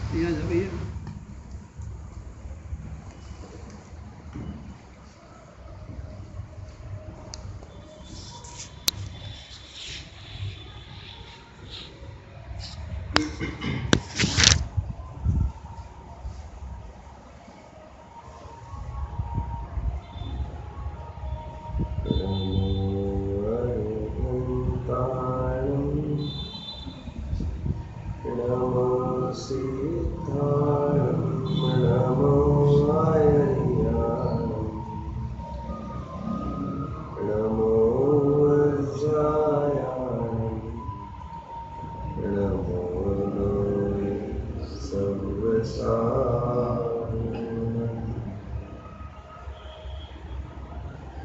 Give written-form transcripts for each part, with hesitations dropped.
यहाँ जा भैया।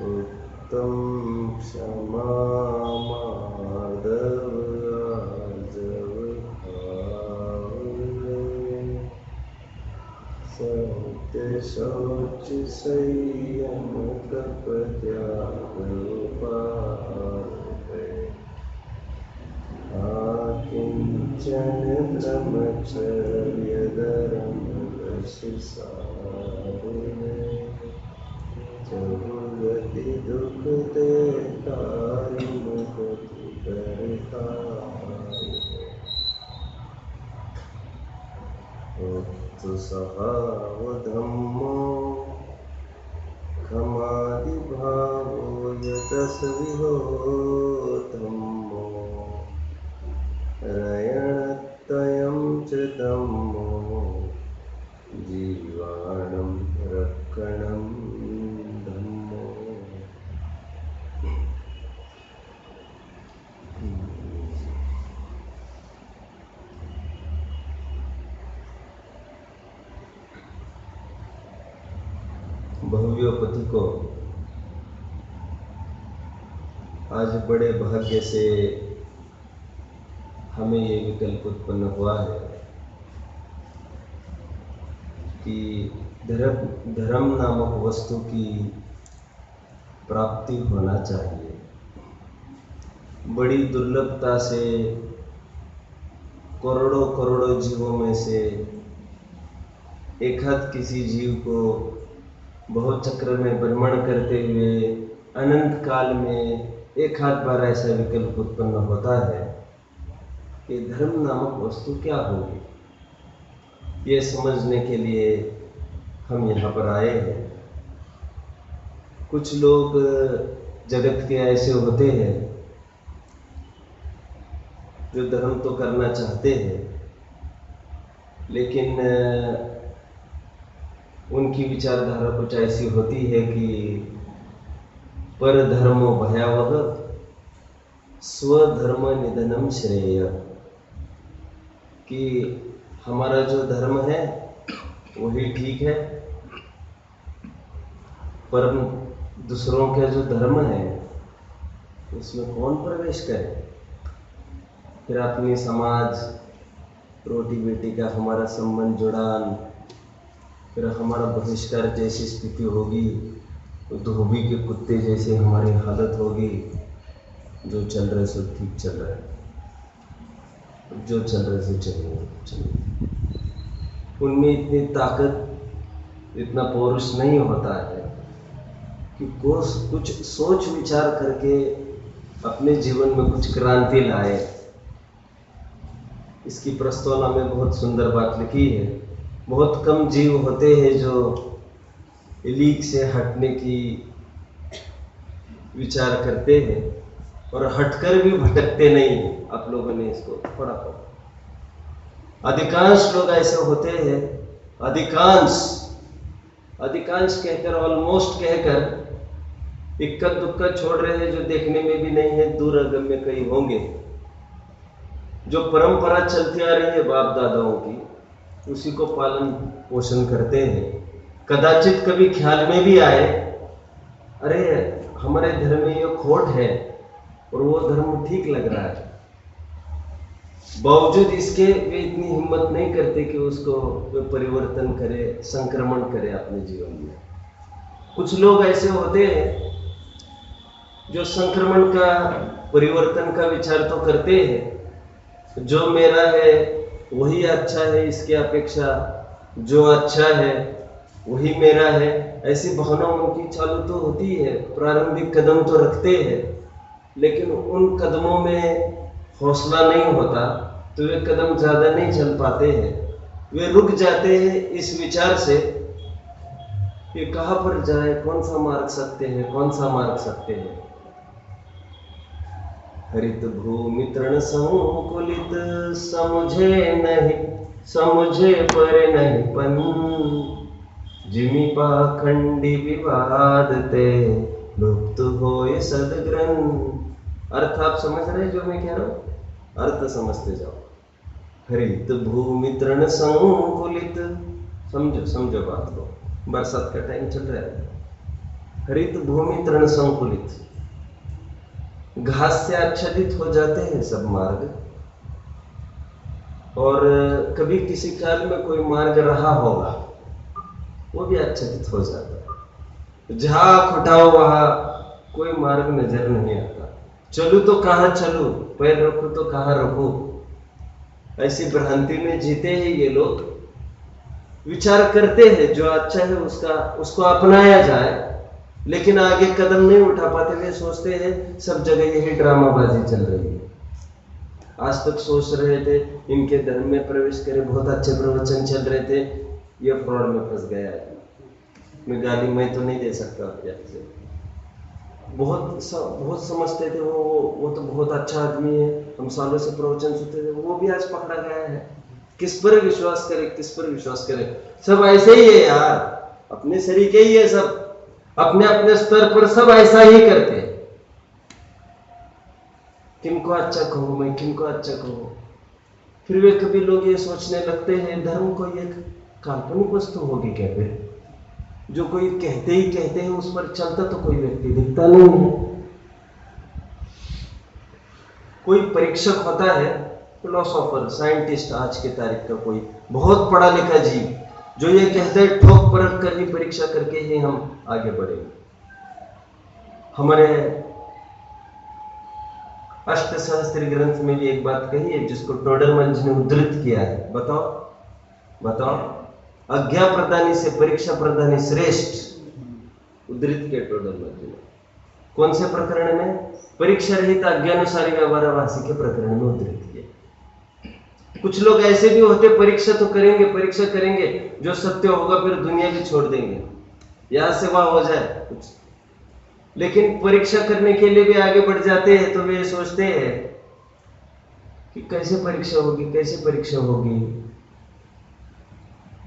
उत्तम क्षमा माधव आजव भावने, सत्य शौच संयम तप त्याग उपाय, आकिंचन ब्रह्मचर्य धर्म वश साधने, जगति दुख ते तारि मुक्ति करता, उत्तु स्वभाव धम्मो खमादि भावो यतस विहो धम्मो, रयणतयं च धम्मो जीवाणं रक्षणं धम्मो। बहुव्योपति को आज बड़े भाग्य से हमें ये विकल्प उत्पन्न हुआ है कि धर्म नामक वस्तु की प्राप्ति होना चाहिए। बड़ी दुर्लभता से करोड़ों करोड़ों जीवों में से एक हाथ किसी जीव को बहुत चक्र में भ्रमण करते हुए अनंत काल में एक हाथ बार ऐसा विकल्प उत्पन्न होता है कि धर्म नामक वस्तु क्या होगी। ये समझने के लिए हम यहाँ पर आए हैं। कुछ लोग जगत के ऐसे होते हैं जो धर्म तो करना चाहते हैं, लेकिन उनकी विचारधारा कुछ ऐसी होती है कि पर धर्मो भयावह स्वधर्म निधनम श्रेय, कि हमारा जो धर्म है वही ठीक है, पर दूसरों का जो धर्म है उसमें कौन प्रवेश करे। फिर अपनी समाज, रोटी बेटी का हमारा संबंध जुड़ान, फिर हमारा बहिष्कार जैसी स्थिति होगी, धोबी के कुत्ते जैसे हमारी हालत होगी। जो चल रहा है सो ठीक चल रहा है, जो चल रहा है सो चलिए। उनमें इतनी ताकत, इतना पौरुष नहीं होता है कि कुछ सोच विचार करके अपने जीवन में कुछ क्रांति लाए। इसकी प्रस्तावना में बहुत सुंदर बात लिखी है। बहुत कम जीव होते हैं जो लीक से हटने की विचार करते हैं और हटकर भी भटकते नहीं हैं। आप लोगों ने इसको पढ़ा होगा। अधिकांश लोग ऐसे होते हैं, अधिकांश कहकर, ऑलमोस्ट कहकर इक्का दुक्का छोड़ रहे हैं, जो देखने में भी नहीं है, दूर अगम्य कई होंगे। जो परंपरा चलती आ रही है बाप दादाओं की, उसी को पालन पोषण करते हैं। कदाचित कभी ख्याल में भी आए, अरे हमारे धर्म में ये खोट है और वो धर्म ठीक लग रहा है, बावजूद इसके वे इतनी हिम्मत नहीं करते कि उसको वे परिवर्तन करे, संक्रमण करे अपने जीवन में। कुछ लोग ऐसे होते हैं जो संक्रमण का, परिवर्तन का विचार तो करते हैं, जो मेरा है वही अच्छा है, इसके अपेक्षा जो अच्छा है वही मेरा है, ऐसी भावना उनकी चालू तो होती है, प्रारंभिक कदम तो रखते हैं, लेकिन उन कदमों में हौसला नहीं होता तो वे कदम ज्यादा नहीं चल पाते हैं। वे रुक जाते हैं इस विचार से कि कहाँ पर जाए, कौन सा मार्ग सकते हैं, कौन सा मार्ग सकते हैं। हरित भूमि तृण संकुलित, समझे नहीं समझे पर नहीं पन, जिमि पाखंडी विवाद ते लुप्त होए सदग्रंथ। अर्थ आप समझ रहे जो मैं कह रहा हूं? अर्थ समझते जाओ। हरित भूमि तृण संकुलित, समझो समझो बात को, बरसात का टाइम चल रहा है। हरित भूमि तृण संकुलित, घास से आच्छादित हो जाते हैं सब मार्ग, और कभी किसी काल में कोई मार्ग रहा होगा वो भी आच्छादित हो जाता है। जहां खुटाओ वहां कोई मार्ग नजर नहीं आता। चलूं तो कहां चलूं, पैर रखूं तो कहां रखूं, ऐसी भ्रांति में जीते हैं ये लोग। विचार करते हैं जो अच्छा है उसको अपनाया जाए, लेकिन आगे कदम नहीं उठा पाते। वे सोचते हैं सब जगह यही ड्रामाबाजी चल रही है। आज तक सोच रहे थे इनके धर्म में प्रवेश करें, बहुत अच्छे प्रवचन चल रहे थे, ये फ्रॉड में फंस गया है। मैं गाली मैं तो नहीं दे सकता आपसे। बहुत समझते थे वो तो बहुत अच्छा आदमी है, हम सालों से प्रवचन सुनते थे, वो भी आज पकड़ा गया है। किस पर विश्वास करें, किस पर विश्वास करें? सब ऐसे ही है यार, अपने शरीर के ही है सब, अपने अपने स्तर पर सब ऐसा ही करते हैं। किनको अच्छा कहो मैं, किनको अच्छा कहो। फिर वे कभी लोग ये सोचने लगते हैं धर्म कोई एक काल्पनिक वस्तु होगी क्या? फिर जो कोई कहते ही कहते हैं उस पर चलता तो कोई व्यक्ति दिखता नहीं है। कोई परीक्षक होता है, फिलोसोफर, साइंटिस्ट, आज के तारीख का कोई बहुत पढ़ा लिखा जीव, जो ये कहते हैं ठोक परख कर ही, परीक्षा करके ही हम आगे बढ़ेंगे। हमारे अष्ट सहस्त्र ग्रंथ में भी एक बात कही है जिसको टोडरमन जी ने उद्धृत किया है। बताओ अज्ञा प्रदानी से परीक्षा प्रदानी श्रेष्ठ, उद्धृत किया टोडरमन जी ने। कौन से प्रकरण में? परीक्षा रहित अज्ञानुसारी व्यवहारवासी के प्रकरण में उद्धृत किया। कुछ लोग ऐसे भी होते, परीक्षा तो परीक्षा करेंगे, जो सत्य होगा फिर दुनिया भी छोड़ देंगे, यहां से वहां हो जाए कुछ, लेकिन परीक्षा करने के लिए भी आगे बढ़ जाते हैं। तो वे सोचते हैं कि कैसे परीक्षा होगी,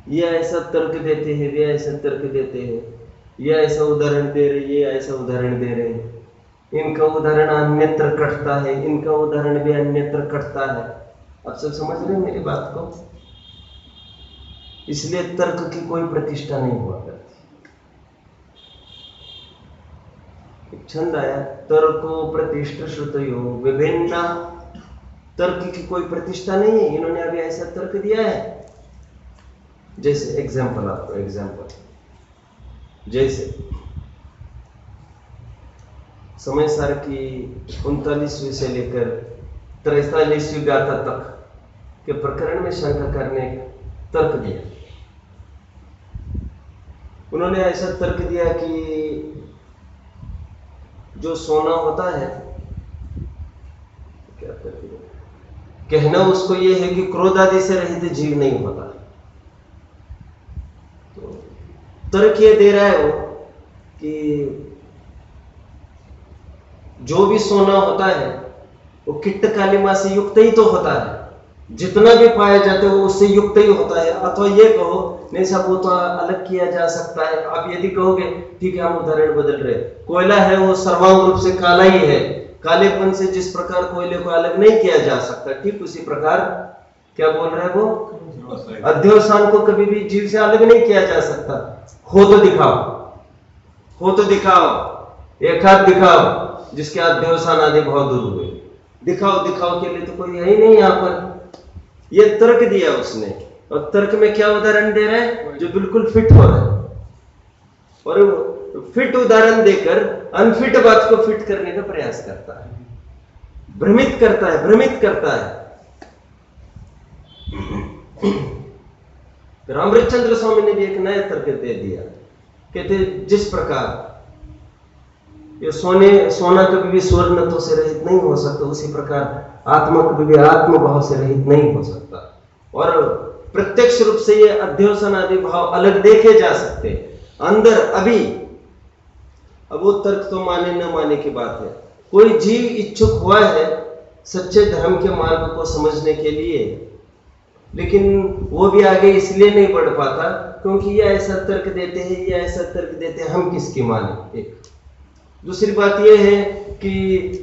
ये ऐसा तर्क देते हैं, वे ऐसा तर्क देते हैं, ये ऐसा उदाहरण दे रहे, ये ऐसा उदाहरण दे रहे, इनका उदाहरण अन्यत्र कटता है, इनका उदाहरण भी अन्यत्र कटता है। आप सब समझ रहे हैं मेरी बात को? इसलिए तर्क की कोई प्रतिष्ठा नहीं हुआ करती। छंद आया, तर्को प्रतिष्ठा श्रुतयो विभिन्ना, तर्क की कोई प्रतिष्ठा नहीं है। इन्होंने अभी ऐसा तर्क दिया है, जैसे एग्जाम्पल, जैसे समय सार की 39वीं से लेकर 43वीं गाथा तक के प्रकरण में शंका करने तर्क दिया। उन्होंने ऐसा तर्क दिया कि जो सोना होता है, क्या तर्क दिया? कहना उसको यह है कि क्रोध आदि से रहित जीव नहीं होता। तो तर्क ये दे रहा है वो कि जो भी सोना होता है वो किट्ट कालिमा से युक्त ही तो होता है, जितना भी पाया जाता है वो उससे युक्त ही होता है। अथवा ये कहो नहीं सब वो तो अलग किया जा सकता है। आप यदि कहोगे ठीक है, हम उदाहरण बदल रहे, कोयला है वो सर्वांग रूप से काला ही है, कालेपन से जिस प्रकार कोयले को अलग नहीं किया जा सकता, ठीक उसी प्रकार क्या बोल रहा है वो, अध्यवसान को कभी भी जीव से अलग नहीं किया जा सकता। हो तो दिखाओ, एक हाथ दिखाओ जिसके अध्यवसान आदि बहुत दूर हुए, दिखाओ के लिए तो कोई है ही नहीं यहाँ पर। ये तर्क दिया उसने, और तर्क में क्या उदाहरण दे रहा है? जो बिल्कुल फिट हो रहा है, और फिट उदाहरण देकर अनफिट बात को फिट करने का प्रयास करता है, भ्रमित करता है। रामचंद्र स्वामी ने भी एक नया तर्क दे दिया। कहते जिस प्रकार ये सोना कभी भी स्वर्णत्व से रहित नहीं हो सकता, उसी प्रकार आत्मा कभी भी आत्म भाव से रहित नहीं हो सकता। और प्रत्यक्ष रूप से ये अध्योसन आदि भाव अलग देखे जा सकते अंदर अभी। अब वो तर्क तो माने न माने की बात है। कोई जीव इच्छुक हुआ है सच्चे धर्म के मार्ग को समझने के लिए, लेकिन वो भी आगे इसलिए नहीं बढ़ पाता क्योंकि ये ऐसा तर्क देते हैं, ये ऐसा तर्क देते हैं, हम किसकी माने। एक दूसरी बात ये है कि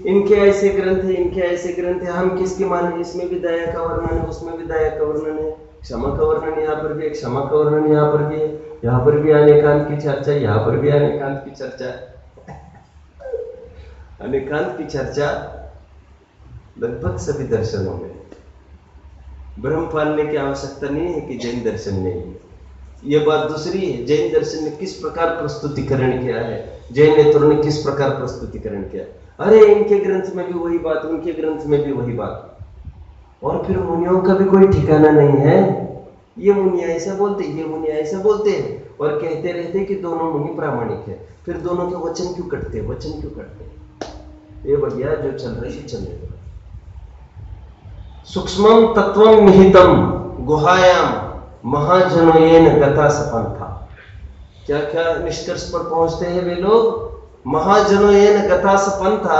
इनके ऐसे ग्रंथ है, इनके ऐसे ग्रंथ है, हम किसकी माने। इसमें भी दया का वर्णन है, उसमें भी दया का वर्णन है, क्षमा का वर्णन यहाँ पर भी है, क्षमा का वर्णन यहाँ पर भी है, यहाँ पर भी अनेकांत की चर्चा, यहाँ पर भी अनेकांत की चर्चा। अनेकांत की चर्चा लगभग सभी दर्शनों में। ब्रह्म पालने की आवश्यकता नहीं है कि जैन दर्शन नहीं है। ये बात दूसरी है, जैन दर्शन ने किस प्रकार प्रस्तुतिकरण किया है, जैन नेत्रों ने किस प्रकार प्रस्तुतिकरण किया। अरे इनके ग्रंथ में भी वही बात, उनके ग्रंथ में भी वही बात। और फिर मुनियों का भी कोई ठिकाना नहीं है। ये मुनि ऐसा बोलते, ये मुनि ऐसा बोलते हैं और कहते रहते कि दोनों मुनि प्रामाणिक है। फिर दोनों के वचन क्यों कटते, वचन क्यों कटते। ये बढ़िया जो चल रही है चलने दो। सूक्ष्मम तत्वम निहितम गुहायाम महाजनोयेन गता सपंथा। क्या क्या निष्कर्ष पर पहुंचते हैं वे लोग। महाजनोयेन गता सपंथा।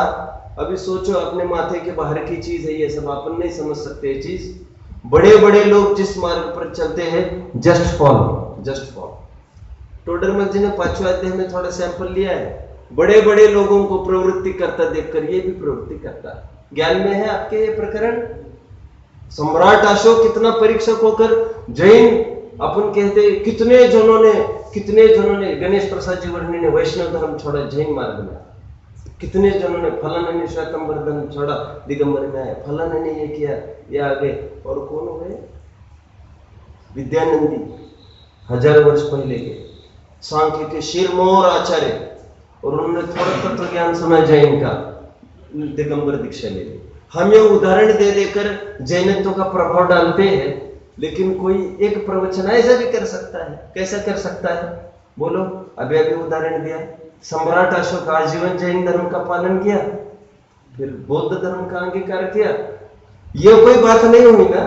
अभी सोचो अपने माथे के बाहर की चीज है ये सब, अपन नहीं समझ सकते ये चीज। बड़े बड़े लोग जिस मार्ग पर चलते हैं, just follow, just follow. Todarmal ji ने 5वें अध्याय में थोड़ा सैंपल लिया है। बड़े बड़े लोगों को प्रवृत्ति करता देखकर ये भी प्रवृत्ति करता। ज्ञान में है आपके ये प्रकरण। सम्राट अशोक कितना परीक्षक होकर जैन अपन कहते कितने जनों ने गणेश प्रसाद जी वर्णी ने वैष्णव धर्म छोड़ा जैन मार्ग में। कितने जनों ने, फलाना ने श्वेतंबर धर्म छोड़ा दिगंबर में आया, फलाना ने ये किया, ये आ गए। और कौन हो गए? विद्यानंदी 1000 वर्ष पहले के सांख्य के शिरमोर आचार्य। और उन्होंने थोड़ा तत्व ज्ञान सुना जैन का, दिगंबर दीक्षा ले ली। हम ये उदाहरण दे देकर जैनत्व का प्रभाव डालते हैं, लेकिन कोई एक प्रवचन ऐसा भी कर सकता है। कैसा कर सकता है बोलो? अभी अभी उदाहरण दिया, सम्राट अशोक आजीवन जैन धर्म का पालन किया, फिर बौद्ध धर्म का अंगीकार किया। ये कोई बात नहीं हुई ना।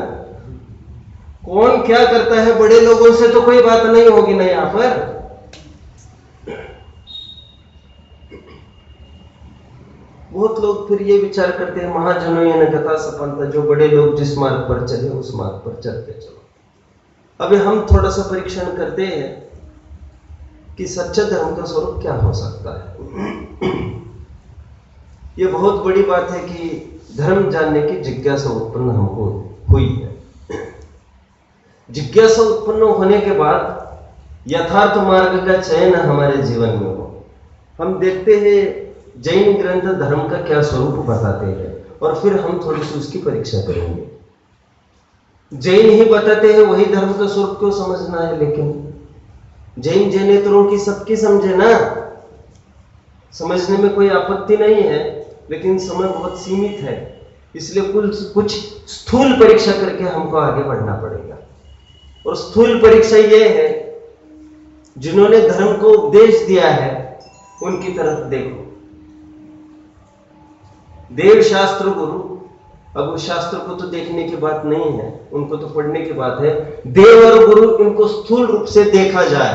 कौन क्या करता है बड़े लोगों से तो कोई बात नहीं होगी ना यहां पर। बहुत लोग फिर ये विचार करते हैं महाजनोयेन गता सपंथा, जो बड़े लोग जिस मार्ग पर चले उस मार्ग पर चलते चलो। अभी हम थोड़ा सा परीक्षण करते हैं कि सच्चा धर्म का स्वरूप क्या हो सकता है। ये बहुत बड़ी बात है कि धर्म जानने की जिज्ञासा उत्पन्न हमको हुई है। जिज्ञासा उत्पन्न होने के बाद यथार्थ मार्ग का चयन हमारे जीवन में हो। हम देखते हैं जैन ग्रंथ धर्म का क्या स्वरूप बताते हैं और फिर हम थोड़ी सी उसकी परीक्षा करेंगे। जैन ही बताते हैं, वही धर्म का स्वरूप क्यों समझना है। लेकिन जैन जैनेतरों की सबकी समझे ना, समझने में कोई आपत्ति नहीं है, लेकिन समय बहुत सीमित है, इसलिए कुछ स्थूल परीक्षा करके हमको आगे बढ़ना पड़ेगा। और स्थूल परीक्षा ये है, जिन्होंने धर्म को उपदेश दिया है उनकी तरफ देखो। देव शास्त्र गुरु, अब उस शास्त्र को तो देखने की बात नहीं है, उनको तो पढ़ने की बात है। देव और गुरु इनको स्थूल रूप से देखा जाए,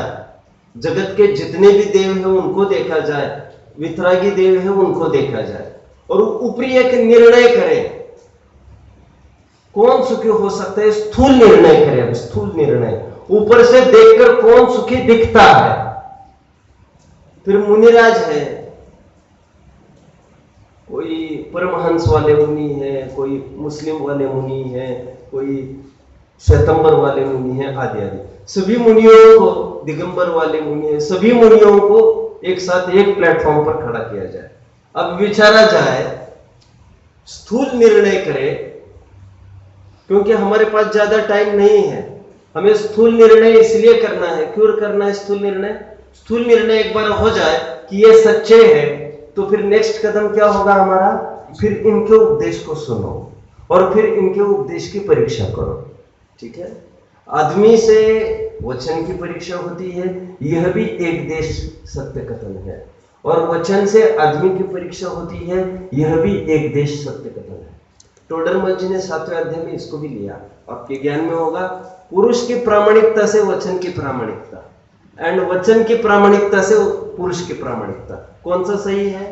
जगत के जितने भी देव हैं उनको देखा जाए, वितरागी देव है उनको देखा जाए, और ऊपरी एक निर्णय करें कौन सुखी हो सकता है। स्थूल निर्णय करें। अब स्थूल निर्णय ऊपर से देखकर कौन सुखी दिखता है। फिर मुनिराज है, कोई परमहंस वाले मुनि है, कोई मुस्लिम वाले मुनि है, कोई श्वेतंबर वाले मुनि है, आदि आदि। सभी मुनियों को, दिगंबर वाले मुनि है, सभी मुनियों को एक साथ एक प्लेटफॉर्म पर खड़ा किया जाए। अब विचारा जाए, स्थूल निर्णय करे, क्योंकि हमारे पास ज्यादा टाइम नहीं है। हमें स्थूल निर्णय इसलिए करना है, क्यों करना है स्थूल निर्णय? स्थूल निर्णय एक बार हो जाए कि ये सच्चे हैं, तो फिर नेक्स्ट कदम क्या होगा हमारा? फिर इनके उपदेश को सुनो और फिर इनके उपदेश की परीक्षा करो। ठीक है। आदमी से वचन की परीक्षा होती है, यह भी एक देश सत्य कथन है। और वचन से आदमी की परीक्षा होती है, यह भी एक देश सत्य कथन है। टोडरमल जी ने 7वें अध्याय में इसको भी लिया, आपके ज्ञान में होगा। पुरुष की प्रामाणिकता से वचन की प्रामाणिकता, एंड वचन की प्रामाणिकता से पुरुष की प्रामाणिकता। कौन सा सही है?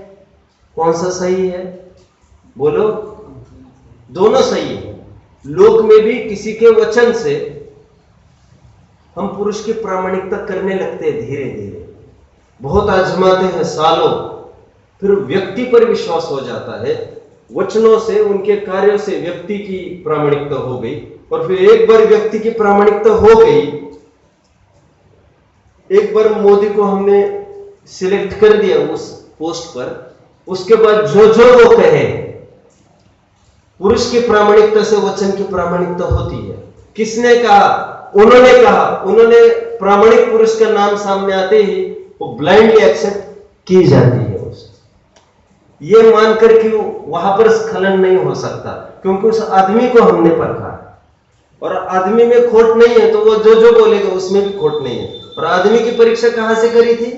कौन सा सही है? बोलो। दोनों सही है। लोक में भी किसी के वचन से हम पुरुष की प्रामाणिकता करने लगते हैं, धीरे धीरे बहुत आजमाते हैं सालों, फिर व्यक्ति पर विश्वास हो जाता है। वचनों से, उनके कार्यों से व्यक्ति की प्रामाणिकता हो गई, और फिर एक बार व्यक्ति की प्रामाणिकता हो गई, एक बार मोदी को हमने सिलेक्ट कर दिया उस पोस्ट पर, उसके बाद जो जो वो कहे, पुरुष की प्रामाणिकता से वचन की प्रामाणिकता होती है। किसने कहा? उन्होंने कहा। उन्होंने प्रामाणिक पुरुष का नाम सामने आते ही वो ब्लाइंडली एक्सेप्ट की जाती है। ये मानकर कि वहां पर स्खलन नहीं हो सकता, क्योंकि उस आदमी को हमने परखा, और आदमी में खोट नहीं है, तो वो जो जो बोलेगा उसमें भी खोट नहीं है। और आदमी की परीक्षा कहां से करी थी?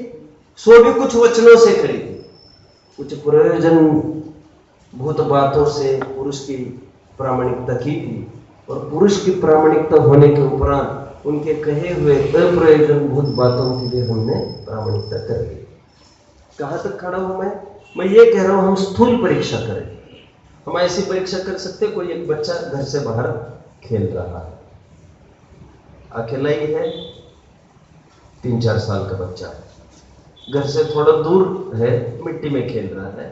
सो भी कुछ वचनों से करी थी, कुछ प्रयोजन भूत बातों से पुरुष की प्रामाणिकता की थी, और पुरुष की प्रामाणिकता होने के उपरांत उनके कहे हुए अप्रयोजन भूत बातों के लिए हमने प्रामाणिकता कर ली। कहां तक खड़ा हूं मैं ये कह रहा हूं, हम स्थूल परीक्षा करें। हम ऐसी परीक्षा कर सकते, कोई एक बच्चा घर से बाहर खेल रहा है, अकेला ही है, 3-4 साल का बच्चा, घर से थोड़ा दूर है, मिट्टी में खेल रहा है।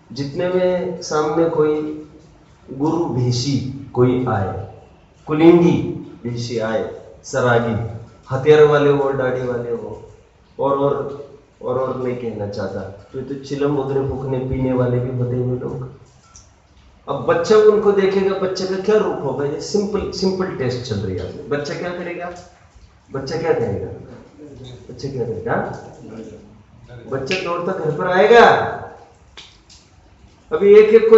जितने में सामने कोई गुरु भेषी कोई आए, कुलिंगी भेषी आए, सरागी, हथियार वाले हो, दाढ़ी वाले हो, और नहीं कहना चाहता, तो चिलम वगैरह फूकने पीने वाले भी होते हुए लोग। अब बच्चा उनको देखेगा, बच्चे का क्या रूप होगा? ये सिंपल टेस्ट चल रही है। बच्चा क्या करेगा? बच्चा क्या करेगा? बच्चा दौड़ता घर पर आएगा। अभी एक एक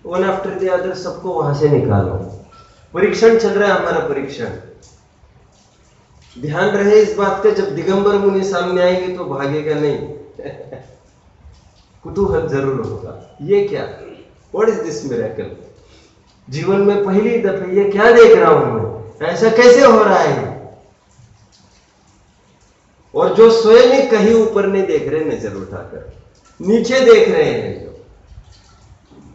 वन आफ्टर द अदर सबको वहां से निकालो। परीक्षण चल रहा है हमारा, परीक्षण। ध्यान रहे इस बात का, जब दिगंबर मुनि सामने आएंगे तो भागेगा नहीं कुतूहल जरूर होगा। ये क्या? What is this miracle? जीवन में पहली दफे ये क्या देख रहा हूं मैं? ऐसा कैसे हो रहा है? और जो स्वयं ही कहीं ऊपर नहीं देख रहे, नजर उठाकर नीचे देख रहे हैं जो,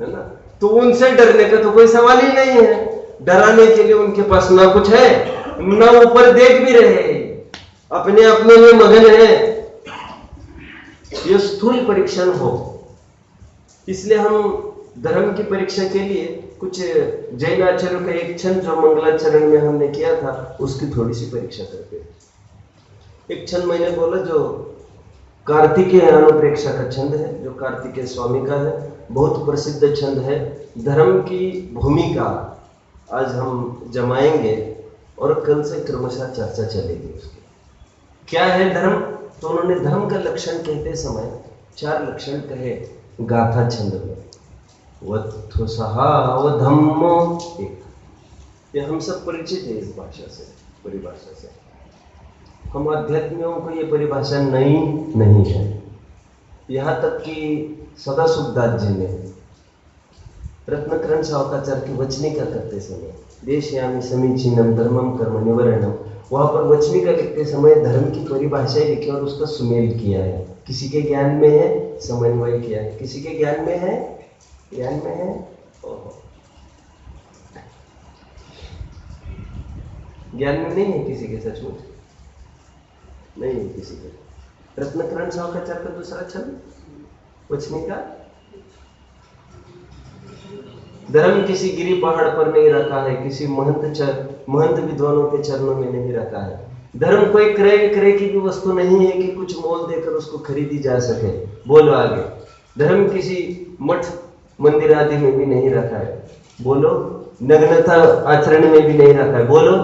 है ना, तो उनसे डरने का तो कोई सवाल ही नहीं है। डराने के लिए उनके पास ना कुछ है, ना ऊपर देख भी रहे, अपने अपने में मगन है। ये स्थूल परीक्षण हो। इसलिए हम धर्म की परीक्षा के लिए कुछ जैन आचार्यों का एक छंद जो मंगलाचरण में हमने किया था, उसकी थोड़ी सी परीक्षा करते हैं। एक छंद मैंने बोला जो कार्तिकेय अनुप्रेक्षा का छंद है, जो कार्तिकेय स्वामी का है, बहुत प्रसिद्ध छंद है। धर्म की भूमिका आज हम जमाएंगे और कल से क्रमशः चर्चा चलेगी उसकी। क्या है धर्म? तो उन्होंने धर्म का लक्षण कहते समय 4 लक्षण कहे गाथा छंद में। वत्थु सहा धम्मो, एक ये हम सब परिचित है इस भाषा से, परिभाषा से। हम अध्यात्मियों को ये परिभाषा नहीं है। यहां तक कि सदाशिवदास जी ने रत्नकरण सावकाचार्य की वचनिका करते समय, देशयामि समीचीनम धर्मम कर्म निवरणम, वहां पर वचनिका लिखते समय धर्म की परिभाषाएं लिखी और उसका सुमेल किया है। किसी के ज्ञान में है, समन्वय किया है। किसी के ज्ञान में है, ज्ञान में नहीं है किसी के, सचमुच नहीं है किसी के। रत्नकरण सावकाचार्य का दूसरा छंद वचनिका। धर्म किसी गिरी पहाड़ पर नहीं रखा है, किसी महंत विद्वानों के चरणों में नहीं रखा है। धर्म कोई क्रय विक्रय की भी वस्तु नहीं है कि कुछ मोल देकर उसको खरीदी जा सके। बोलो आगे। धर्म किसी मठ मंदिर आदि में भी नहीं रखा है। बोलो। नग्नता आचरण में भी नहीं रखा है। बोलो।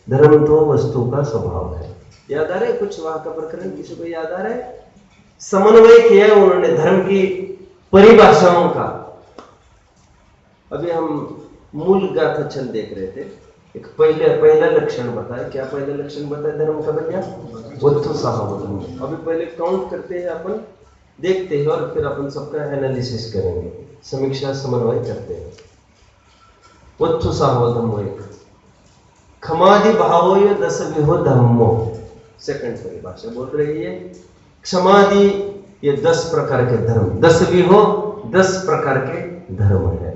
धर्म तो वस्तु का स्वभाव है। याद आ रहा है कुछ वहां का प्रकरण? किसी को याद आ रहा है? समन्वय किया उन्होंने धर्म की परिभाषाओं का। अभी हम मूल गाथा छंद देख रहे थे। एक पहला लक्षण बताया। क्या पहला लक्षण बताया धर्म का भैया? वत्थुसाहवधम्मो। अभी पहले काउंट करते हैं अपन, देखते हैं और फिर अपन सबका एनालिसिस करेंगे, समीक्षा समन्वय करते हैं। वत्थुसाहवधम्मो एक, क्षमादि भावो यो दस विहो धम्मो। सेकंड परिभाषा बोल रही है क्षमादि ये 10 प्रकार के धर्म, 10 विहो 10 प्रकार के धर्म है।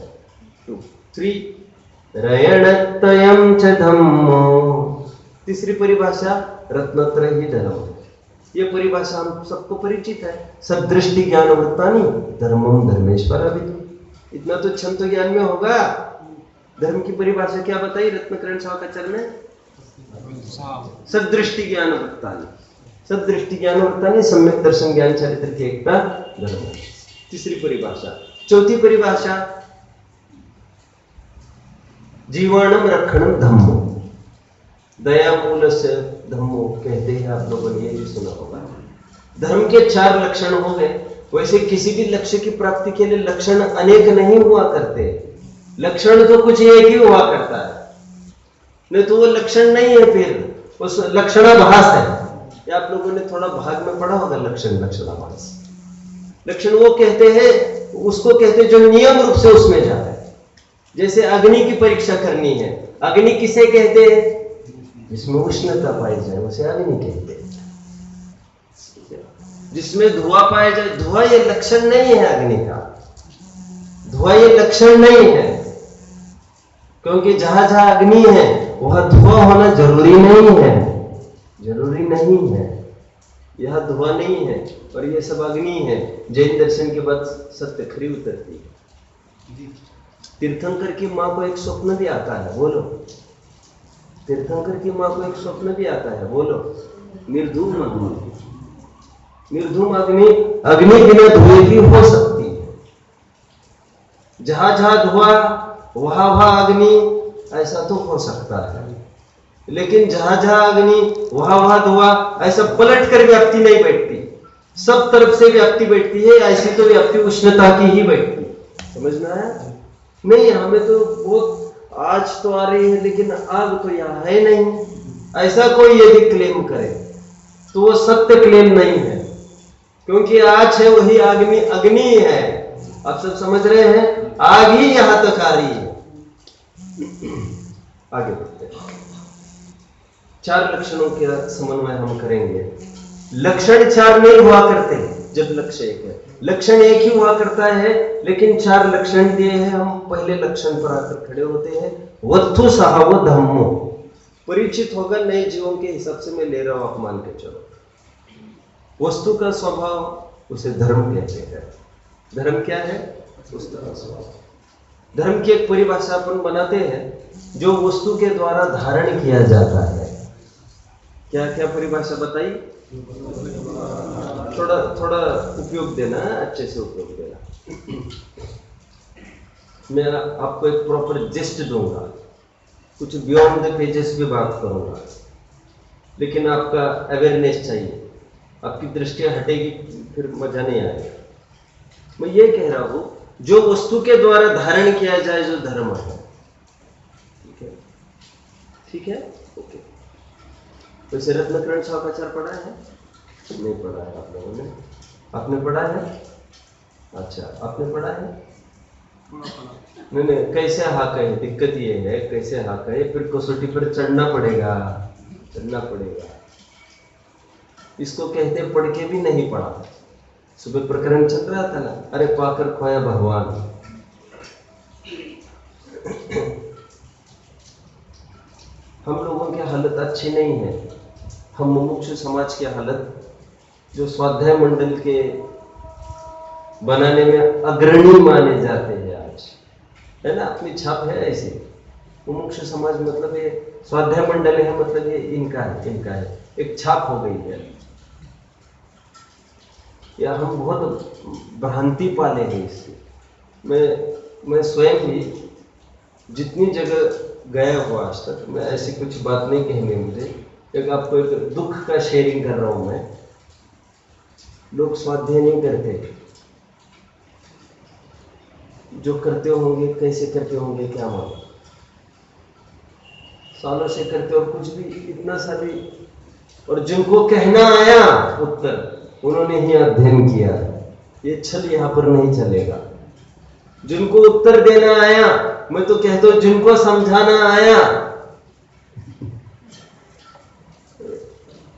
2 3 रयणत्रयं च धम्मो। तीसरी परिभाषा रत्नत्रय ही धर्म है। ये परिभाषा हम सबको परिचित है। सदृष्टि ज्ञान वृत्तानि धर्मम धर्मेश्वर अभितु। इतना तो क्षंत ज्ञान में होगा। धर्म की परिभाषा क्या बताई रत्नकरण सावकाचार्य ने? सदृष्टि ज्ञान वृत्तानि, सदृष्टि ज्ञान वृत्तानि सम्यक दर्शन ज्ञान चरित्र की एकता धर्म। तीसरी परिभाषा। चौथी परिभाषा जीवाणम रक्षणम धम्मो। दया मूल से धम्मो कहते हैं, आप लोगों ने ये भी सुना होगा। धर्म के 4 लक्षण हो गए। वैसे किसी भी लक्ष्य की प्राप्ति के लिए लक्षण अनेक नहीं हुआ करते, लक्षण तो कुछ एक ही हुआ करता है, नहीं तो वो लक्षण नहीं है, फिर उस लक्षणाभास है। या आप लोगों ने थोड़ा भाग में पढ़ा होगा लक्षण, लक्षणाभास। लक्षण वो कहते हैं, उसको कहते हैं जो नियम रूप से उसमें जाता है। जैसे अग्नि की परीक्षा करनी है, अग्नि किसे कहते हैं? जिसमें उष्णता पाई जाए उसे अग्नि कहते हैं। जिसमें धुआं पाया जाए, धुआं ये लक्षण नहीं है अग्नि का, धुआं ये लक्षण नहीं है, क्योंकि जहां जहां अग्नि है वहां धुआं होना जरूरी नहीं है, जरूरी नहीं है। यह धुआं नहीं है और ये सब अग्नि है। जैन दर्शन के बाद सत्य खरी उतरती है। तीर्थंकर की मां को एक स्वप्न भी आता है, बोलो। तीर्थंकर की मां को एक स्वप्न भी आता है, बोलो। निर्धूम अग्नि, निर्धूम अग्नि, अग्नि बिना धुएं की हो सकती है। जहां जहां धुआं वहां वहां अग्नि, ऐसा तो हो सकता है, लेकिन जहां जहां अग्नि वहां वहां धुआं, ऐसा पलट कर व्याप्ति नहीं बैठती। सब तरफ से व्याप्ति बैठती है, ऐसी तो व्याप्ति उष्णता की ही बैठती। समझ में आया? नहीं, हमें तो बहुत आज तो आ रही है लेकिन आग तो यहां है नहीं, ऐसा कोई यदि क्लेम करे तो वो सत्य क्लेम नहीं है, क्योंकि आज है वही अग्नि, अग्नि है। आप सब समझ रहे हैं? आग ही यहां तक आ रही है। आगे बढ़ते हैं। 4 लक्षणों के समन्वय हम करेंगे। लक्षण 4 नहीं हुआ करते जब लक्ष्य एक है, लक्षण एक ही हुआ करता है, लेकिन 4 लक्षण दिए हैं। हम पहले लक्षण पर आकर खड़े होते हैं। वत्थुसाहवो धम्मो। परिचित होगा नए जीवों के हिसाब से मैं ले रहा हूं, आप मान के चलो। वस्तु का स्वभाव उसे धर्म कहते हैं। धर्म क्या है? वस्तु का स्वभाव। धर्म की एक परिभाषा अपन बनाते हैं, जो वस्तु के द्वारा धारण किया जाता है। क्या क्या परिभाषा बताई? थोड़ा थोड़ा उपयोग देना, अच्छे से उपयोग देना। मैं आपको एक प्रॉपर जेस्ट दूंगा, कुछ बियॉन्ड द पेजेस भी बात करूंगा, लेकिन आपका अवेयरनेस चाहिए। आपकी दृष्टि हटेगी फिर मजा नहीं आएगा। मैं ये कह रहा हूं, जो वस्तु के द्वारा धारण किया जाए जो धर्म है। ठीक है, ठीक है, ओके। वैसे रत्नकरण सावकाचार पढ़ा है? नहीं पढ़ा है आप लोगों ने? आपने पढ़ा है? अच्छा, आपने पढ़ा है? नहीं, कैसे हाँ कहे, दिक्कत ये है कैसे हाँ कहे, फिर कसौटी पर चढ़ना पड़ेगा, चढ़ना पड़ेगा। इसको कहते पढ़ के भी नहीं पढ़ा। सुबह प्रकरण चल रहा था ना, अरे पाकर खोया भगवान। हम लोगों की हालत अच्छी नहीं है। हम मुमुक्षु समाज की हालत, जो स्वाध्याय मंडल के बनाने में अग्रणी माने जाते हैं आज, है ना, अपनी छाप है ऐसी। मुमुक्षु समाज मतलब ये स्वाध्याय मंडल है, मतलब ये इनका है, इनका है, एक छाप हो गई है। या हम बहुत भ्रांति पाले हैं इससे। मैं स्वयं भी जितनी जगह गया हुआ आज तक, मैं ऐसी कुछ बात नहीं कहनी मुझे। एक आपको एक दुख का शेयरिंग कर रहा हूं मैं। लोग स्वाध्याय नहीं करते, जो करते होंगे कैसे करते होंगे क्या मालूम। सालों से करते और कुछ भी इतना सा भी, और जिनको कहना आया उत्तर उन्होंने ही अध्ययन किया। ये छल यहाँ पर नहीं चलेगा। जिनको उत्तर देना आया, मैं तो कहता हूं जिनको समझाना आया।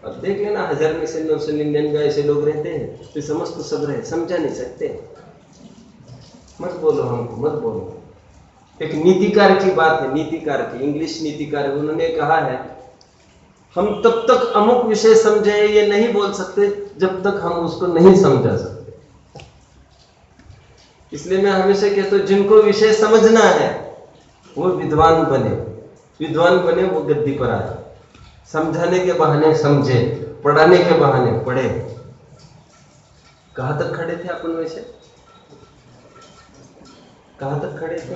अब देख लेना 1000 में से 999 ऐसे लोग रहते हैं तो समझ तो सब रहे, समझा नहीं सकते। मत बोलो हमको, मत बोलो। एक नीतिकार की बात है, नीतिकार की, इंग्लिश नीतिकार, उन्होंने कहा है हम तब तक अमुक विषय समझे ये नहीं बोल सकते जब तक हम उसको नहीं समझा सकते। इसलिए मैं हमेशा कहता हूं जिनको विषय समझना है वो विद्वान बने, विद्वान बने वो गद्दी पर आए। समझाने के बहाने समझे, पढ़ाने के बहाने पढ़े। कहां तक खड़े थे अपन वैसे? कहां तक खड़े थे?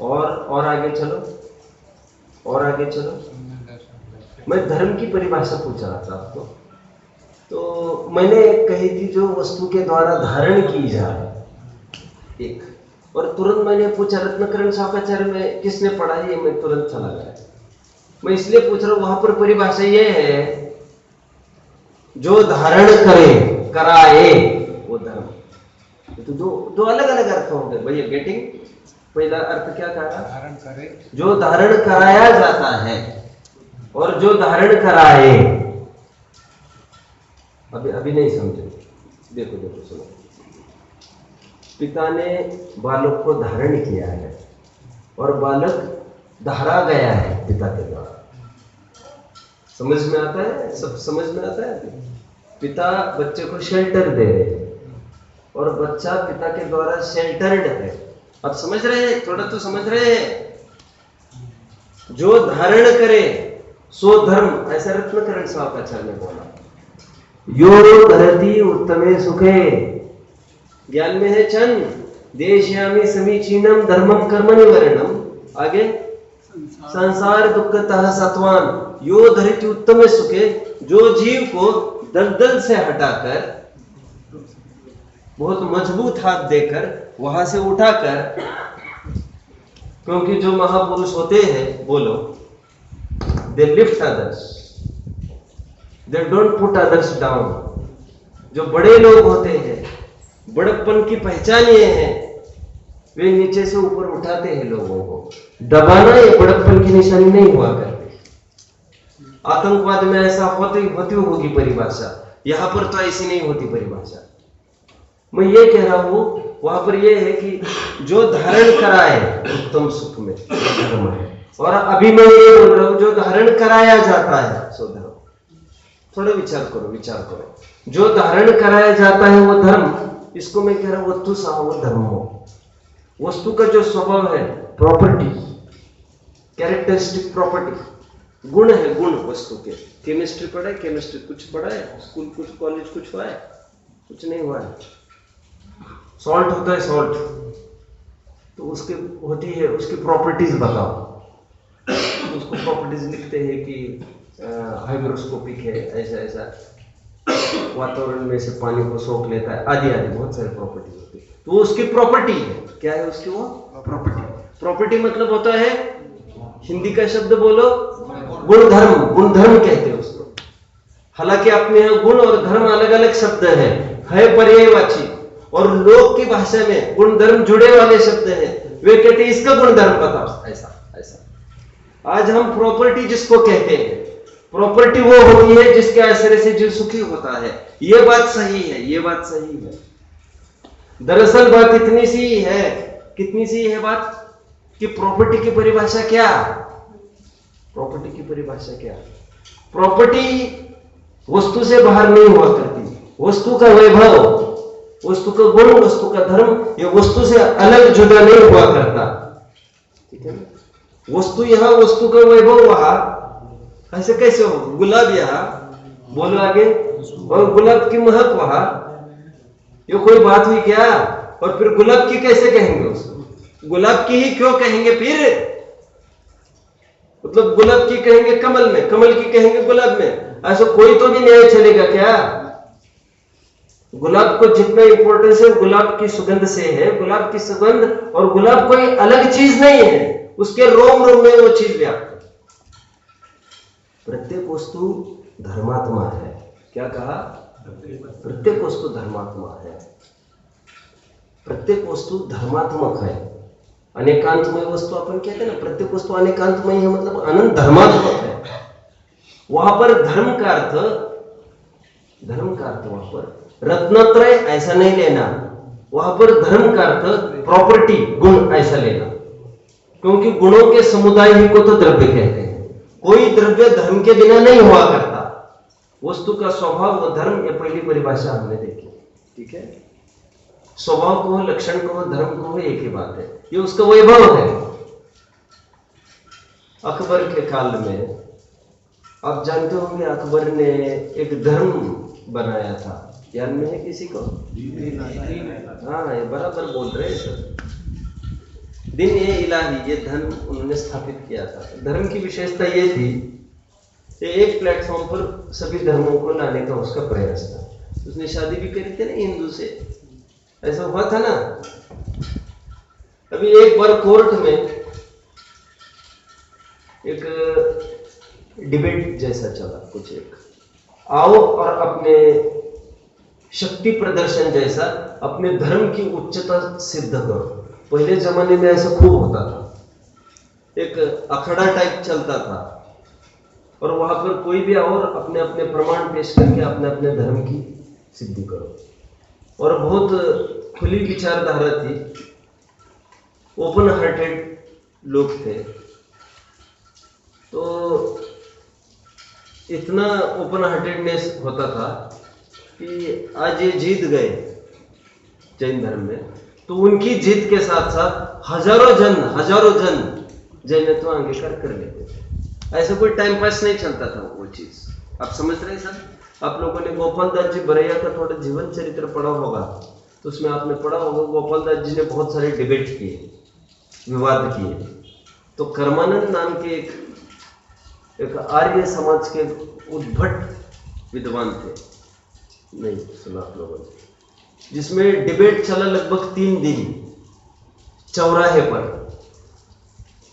और आगे चलो, और आगे चलो। मैं धर्म की परिभाषा पूछ रहा था आपको, तो मैंने एक कही थी जो वस्तु के द्वारा धारण की जाए एक, और तुरंत मैंने पूछा रत्नकरण शाकाचार्य में किसने पढ़ा ये, मैं तुरंत चला गया। मैं इसलिए पूछ रहा हूं वहां पर परिभाषा ये है जो धारण करे, कराए वो धर्म। तो दो अलग अलग अर्थ होंगे भैया, गेटिंग? पहला अर्थ क्या कहा? धारण करे, जो धारण कराया जाता है, और जो धारण कराए। अभी नहीं समझे, देखो सुनो। पिता ने बालक को धारण किया है और बालक धारा गया है पिता के द्वारा। समझ में आता है? सब समझ में आता है? पिता बच्चे को शेल्टर दे रहे हैं और बच्चा पिता के द्वारा शेल्टर्ड है। अब समझ रहे हैं? थोड़ा तो समझ रहे हैं? जो धारण करे सो धर्म, ऐसा रत्नकरण शाकाचार्य ने बोला। यो धरती उत्तमे सुखे, ज्ञान में है चंद, देशयामि समीचीनम धर्मम कर्मणि वर्णम। आगे संसार दुखतः सत्वान यो धरती उत्तमे सुखे, जो जीव को दलदल से हटाकर, बहुत मजबूत हाथ देकर वहां से उठाकर, क्योंकि जो महापुरुष होते हैं, बोलो, they lift others, they don't put others down. जो बड़े लोग होते हैं, बड़प्पन की पहचान ये है, वे नीचे से ऊपर उठाते हैं लोगों को। दबाना ये बड़प्पन की निशानी नहीं हुआ करती। आतंकवाद में ऐसा होती होगी परिभाषा, यहां पर तो ऐसी नहीं होती परिभाषा। मैं ये कह रहा हूं वहां पर यह है कि जो धारण कराए उत्तम सुख में धर्म है, और अभी मैं ये बोल रहा हूं जो धारण कराया जाता है सो धर्म। थोड़ा विचार करो। जो धारण कराया जाता है वो धर्म, इसको मैं कह रहा हूं वस्तु सा वो धर्म हो। वस्तु का जो स्वभाव है, प्रॉपर्टी, कैरेक्टरिस्टिक प्रॉपर्टी, गुण है, गुण वस्तु के। केमिस्ट्री पढ़ा है? केमिस्ट्री कुछ पढ़ा है? स्कूल कुछ, कॉलेज कुछ हुआ है? कुछ नहीं हुआ है। सॉल्ट होता है, सॉल्ट तो उसकी होती है, उसकी प्रॉपर्टीज बताओ। उसको प्रॉपर्टीज लिखते हैं कि हाइग्रोस्कोपिक है, ऐसा वातावरण में से पानी को सोख लेता है, आदि बहुत सारी प्रॉपर्टीज होती है। तो उसकी प्रॉपर्टी है, क्या है उसकी वो प्रॉपर्टी? प्रॉपर्टी मतलब होता है, हिंदी का शब्द बोलो, गुणधर्म। गुणधर्म कहते हैं उसको। हालांकि अपने यहाँ गुण और धर्म अलग अलग शब्द है पर्यायवाची, और लोक की भाषा में गुणधर्म जुड़े वाले शब्द हैं। वे कहते हैं इसका गुणधर्म बताओ, ऐसा। आज हम प्रॉपर्टी जिसको कहते हैं, प्रॉपर्टी वो होती है जिसके आश्रय से जो सुखी होता है। ये बात सही है, दरअसल बात इतनी सी है, कितनी सी है बात कि प्रॉपर्टी की परिभाषा क्या? प्रॉपर्टी वस्तु से बाहर नहीं हुआ करती। वस्तु का वैभव, वस्तु का गुण, वस्तु का धर्म, ये वस्तु से अलग जुदा नहीं हुआ करता। ठीक है? वस्तु यहां, वस्तु का वैभव वहां, ऐसे कैसे हो? गुलाब यहां, बोलो आगे, और गुलाब की महक वहां, ये कोई बात हुई क्या? और फिर गुलाब की कैसे कहेंगे उसको? गुलाब की ही क्यों कहेंगे फिर? मतलब गुलाब की कहेंगे कमल में, कमल की कहेंगे गुलाब में, ऐसा कोई तो भी न्याय चलेगा क्या? गुलाब को जितना इंपॉर्टेंस है गुलाब की सुगंध से है, गुलाब की सुगंध, और गुलाब कोई अलग चीज नहीं है। उसके रोम रोम में वो चीज व्याप्त है। प्रत्येक वस्तु धर्मात्मा है। क्या कहा? प्रत्येक वस्तु धर्मात्मा है। प्रत्येक वस्तु धर्मात्मक है। अनेकांतमय वस्तु अपन कहते हैं ना, प्रत्येक वस्तु अनेकांतमय है, मतलब अनंत धर्मात्मक है। वहां पर धर्म का अर्थ वहां पर रत्नत्रय ऐसा नहीं लेना, वहां पर धर्म का अर्थ प्रॉपर्टी, गुण ऐसा लेना, क्योंकि गुणों के समुदाय ही को तो द्रव्य कहते हैं। कोई द्रव्य धर्म के बिना नहीं हुआ करता। वस्तु का स्वभाव व धर्म, ये पहली परिभाषा हमने देखी। ठीक है, स्वभाव को, लक्षण को, धर्म को एक ही बात है, ये उसका वैभव है। अकबर के काल में आप जानते होंगे, अकबर ने एक धर्म बनाया था, याद में है किसी को? हाँ, ये बराबर बोल रहे हैं सर। दिन ए इलाही, ये धर्म उन्होंने स्थापित किया था। धर्म की विशेषता ये थी, एक प्लेटफॉर्म पर सभी धर्मों को लाने का उसका प्रयास था। उसने शादी भी करी थी ना हिंदू से, ऐसा हुआ था ना। अभी एक बार कोर्ट में एक डिबेट जैसा चला, कुछ एक आओ और अपने शक्ति प्रदर्शन जैसा अपने धर्म की उच्चता सिद्ध करो। पहले जमाने में ऐसा खूब होता था, एक अखड़ा टाइप चलता था, और वहां पर कोई भी आओ और अपने अपने प्रमाण पेश करके अपने अपने धर्म की सिद्धि करो। और बहुत खुली विचारधारा थी, ओपन हार्टेड लोग थे। तो इतना ओपन हार्टेडनेस होता था कि आज ये जीत गए जैन धर्म में, तो उनकी जीत के साथ साथ हजारों जन जैनत्व अंगीकार कर लेते थे। ऐसा कोई टाइम पास नहीं चलता था वो चीज। आप समझ रहे हैं सर? आप लोगों ने गोपाल दास जी बरैया का थोड़ा जीवन चरित्र पढ़ा होगा, तो उसमें आपने पढ़ा होगा गोपाल दास जी ने बहुत सारे डिबेट किए, विवाद किए। तो कर्मानंद नाम के एक आर्य समाज के उद्भट विद्वान थे, नहीं सुना आप लोगों ने, जिसमें डिबेट चला लगभग 3 दिन चौराहे पर,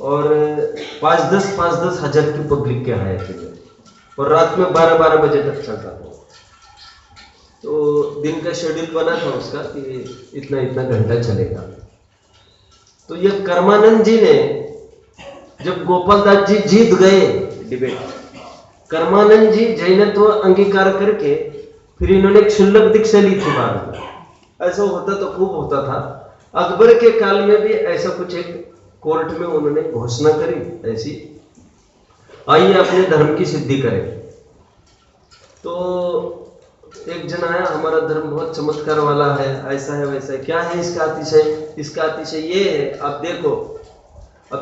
और 5-10 हजार की पब्लिक के आया थे, और रात में 12 बजे तक चलता था। तो दिन का शेड्यूल बना था उसका कि इतना घंटा चलेगा। तो ये कर्मानंद जी ने, जब गोपाल दास जी जीत गए डिबेट, कर्मानंद जी जैनत्व अंगीकार करके फिर इन्होंने एक क्षुल्लक दीक्षा ली थी बाद में। ऐसा होता तो खूब होता था। अकबर के काल में भी ऐसा कुछ एक कोर्ट में उन्होंने घोषणा करी ऐसी, आइए अपने धर्म की सिद्धि करें। तो एक जन आया, हमारा धर्म बहुत चमत्कार वाला है, ऐसा है वैसा है। क्या है इसका अतिशय? इसका अतिशय ये है, अब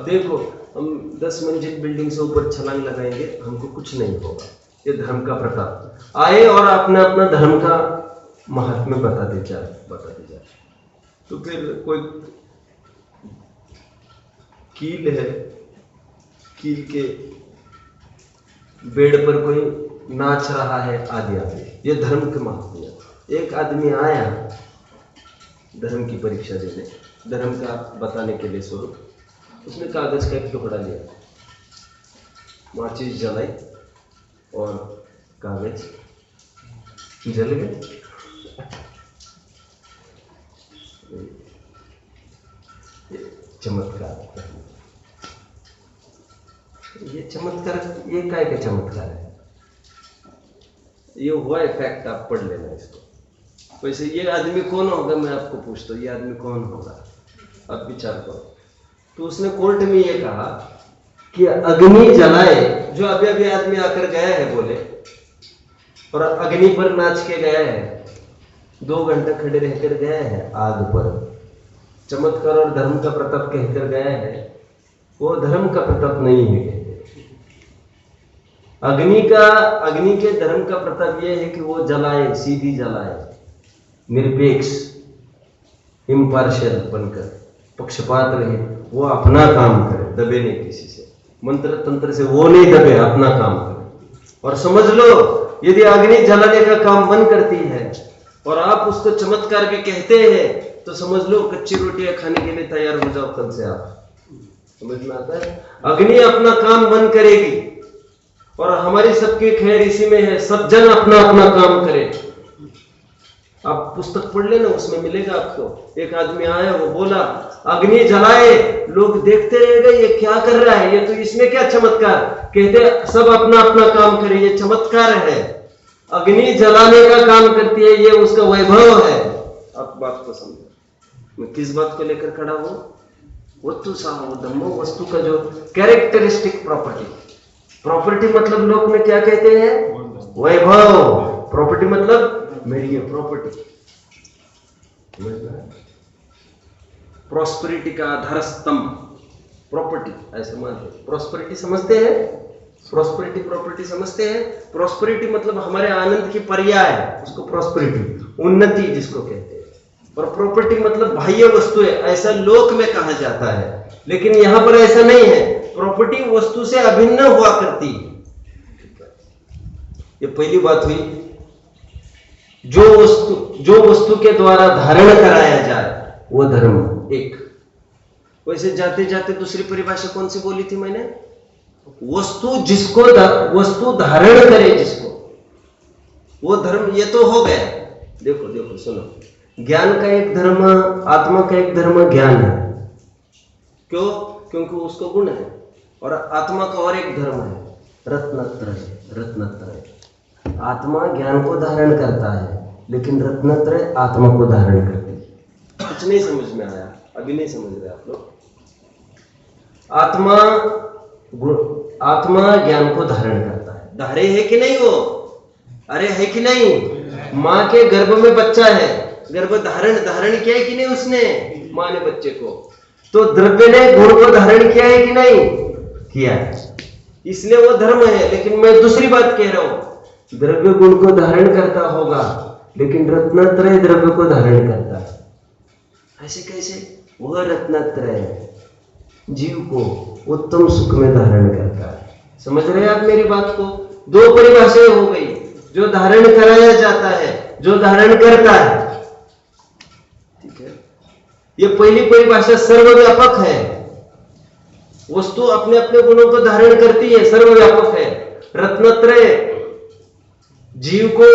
देखो हम 10 मंजिल बिल्डिंग से ऊपर छलांग लगाएंगे, हमको कुछ नहीं होगा। ये धर्म का प्रताप। आए और अपना अपना धर्म का महात्म्य बताते जा। तो फिर कोई कील है, कील के बेड़ पर कोई नाच रहा है आदि। ये धर्म के महात्म्य। एक आदमी आया धर्म की परीक्षा देने, धर्म का बताने के लिए स्वरूप। उसने कागज का एक टुकड़ा लिया, माचिस जलाई और कागज जल गए। चमत्कार, ये काय का चमत्कार है? ये हुआ इफेक्ट, आप पढ़ लेना इसको। वैसे ये आदमी कौन होगा, मैं आपको पूछता हूँ, ये आदमी कौन होगा, आप विचार करो। तो उसने कोर्ट में ये कहा कि अग्नि जलाए, जो अभी आदमी आकर गया है बोले, और अग्नि पर नाच के गया है, 2 घंटे खड़े रहकर गया है आग पर, चमत्कार और धर्म का प्रताप कहकर गया है, वो धर्म का प्रताप नहीं है कहते। अग्नि के धर्म का प्रताप ये है कि वो जलाए, सीधी जलाए, निरपेक्ष, इम्पार्शियल बनकर, पक्षपात रहे, वो अपना काम करे, दबे नहीं किसी से, मंत्र तंत्र से वो नहीं दबे, अपना काम करे। और समझ लो, यदि अग्नि जलाने का काम बंद करती है और आप उसको चमत्कार के कहते हैं, तो समझ लो कच्ची रोटियां खाने के लिए तैयार हो जाओ कल से आप। समझ में आता है? अग्नि अपना काम बंद करेगी और हमारी सबकी खैर इसी में है, सब जन अपना अपना काम करे। आप पुस्तक पढ़ लेना, उसमें मिलेगा आपको। एक आदमी आया, वो बोला अग्नि जलाए, लोग देखते रह गए ये क्या कर रहा है, ये तो इसमें क्या चमत्कार। कहते सब अपना अपना काम करे, ये चमत्कार है। अग्नि जलाने का काम करती है, ये उसका वैभव है। आप बात को समझो, मैं किस बात को लेकर खड़ा हूं? वस्तु सामो वस्तु का जो कैरेक्टरिस्टिक प्रॉपर्टी। प्रॉपर्टी मतलब लोग में क्या कहते हैं? वैभव। प्रॉपर्टी मतलब मेरी ये प्रॉपर्टी। प्रॉस्पेरिटी का आधार स्तंभ प्रॉपर्टी, ऐसे मानते हैं। प्रॉस्पेरिटी समझते हैं? प्रॉपर्टी समझते हैं? प्रॉस्पेरिटी मतलब हमारे आनंद की पर्याय है, उसको प्रॉस्पेरिटी, उन्नति जिसको कहते हैं। और प्रॉपर्टी मतलब बाह्य वस्तु है, ऐसा लोक में कहा जाता है। लेकिन यहां पर ऐसा नहीं है। प्रॉपर्टी वस्तु से अभिन्न हुआ करती है। ये पहली बात हुई। जो वस्तु के द्वारा धारण कराया जाए वो धर्म एक। वैसे जाते जाते दूसरी परिभाषा कौन सी बोली थी मैंने? वस्तु धारण करे जिसको, वो धर्म। ये तो हो गया। देखो सुनो, ज्ञान का एक धर्म, आत्मा का एक धर्म ज्ञान है। क्यों? क्योंकि उसको गुण है। और आत्मा का और एक धर्म है रत्नत्रय। आत्मा ज्ञान को धारण करता है, लेकिन रत्नत्रय आत्मा को धारण करती है। कुछ नहीं समझ में आया? अभी नहीं समझ रहे आप लोग? आत्मा ज्ञान को धारण करता है। धारे है कि नहीं वो? अरे है कि नहीं? माँ के गर्भ में बच्चा है, गर्भ धारण किया है कि नहीं उसने? माँ ने बच्चे को। तो द्रव्य ने गुण को धारण किया है कि नहीं किया है? इसलिए वो धर्म है। लेकिन मैं दूसरी बात कह रहा हूं, द्रव्य गुण को धारण करता होगा, लेकिन रत्नत्रय द्रव्य को धारण करता है। ऐसे कैसे? वह रत्नत्रय जीव को उत्तम सुख में धारण करता है। समझ रहे हैं आप मेरी बात को? दो परिभाषाएं हो गई, जो धारण कराया जाता है, जो धारण करता है। ठीक है? ये पहली परिभाषा सर्वव्यापक है। वस्तु अपने अपने गुणों को धारण करती है, सर्वव्यापक है। रत्नत्रय जीव को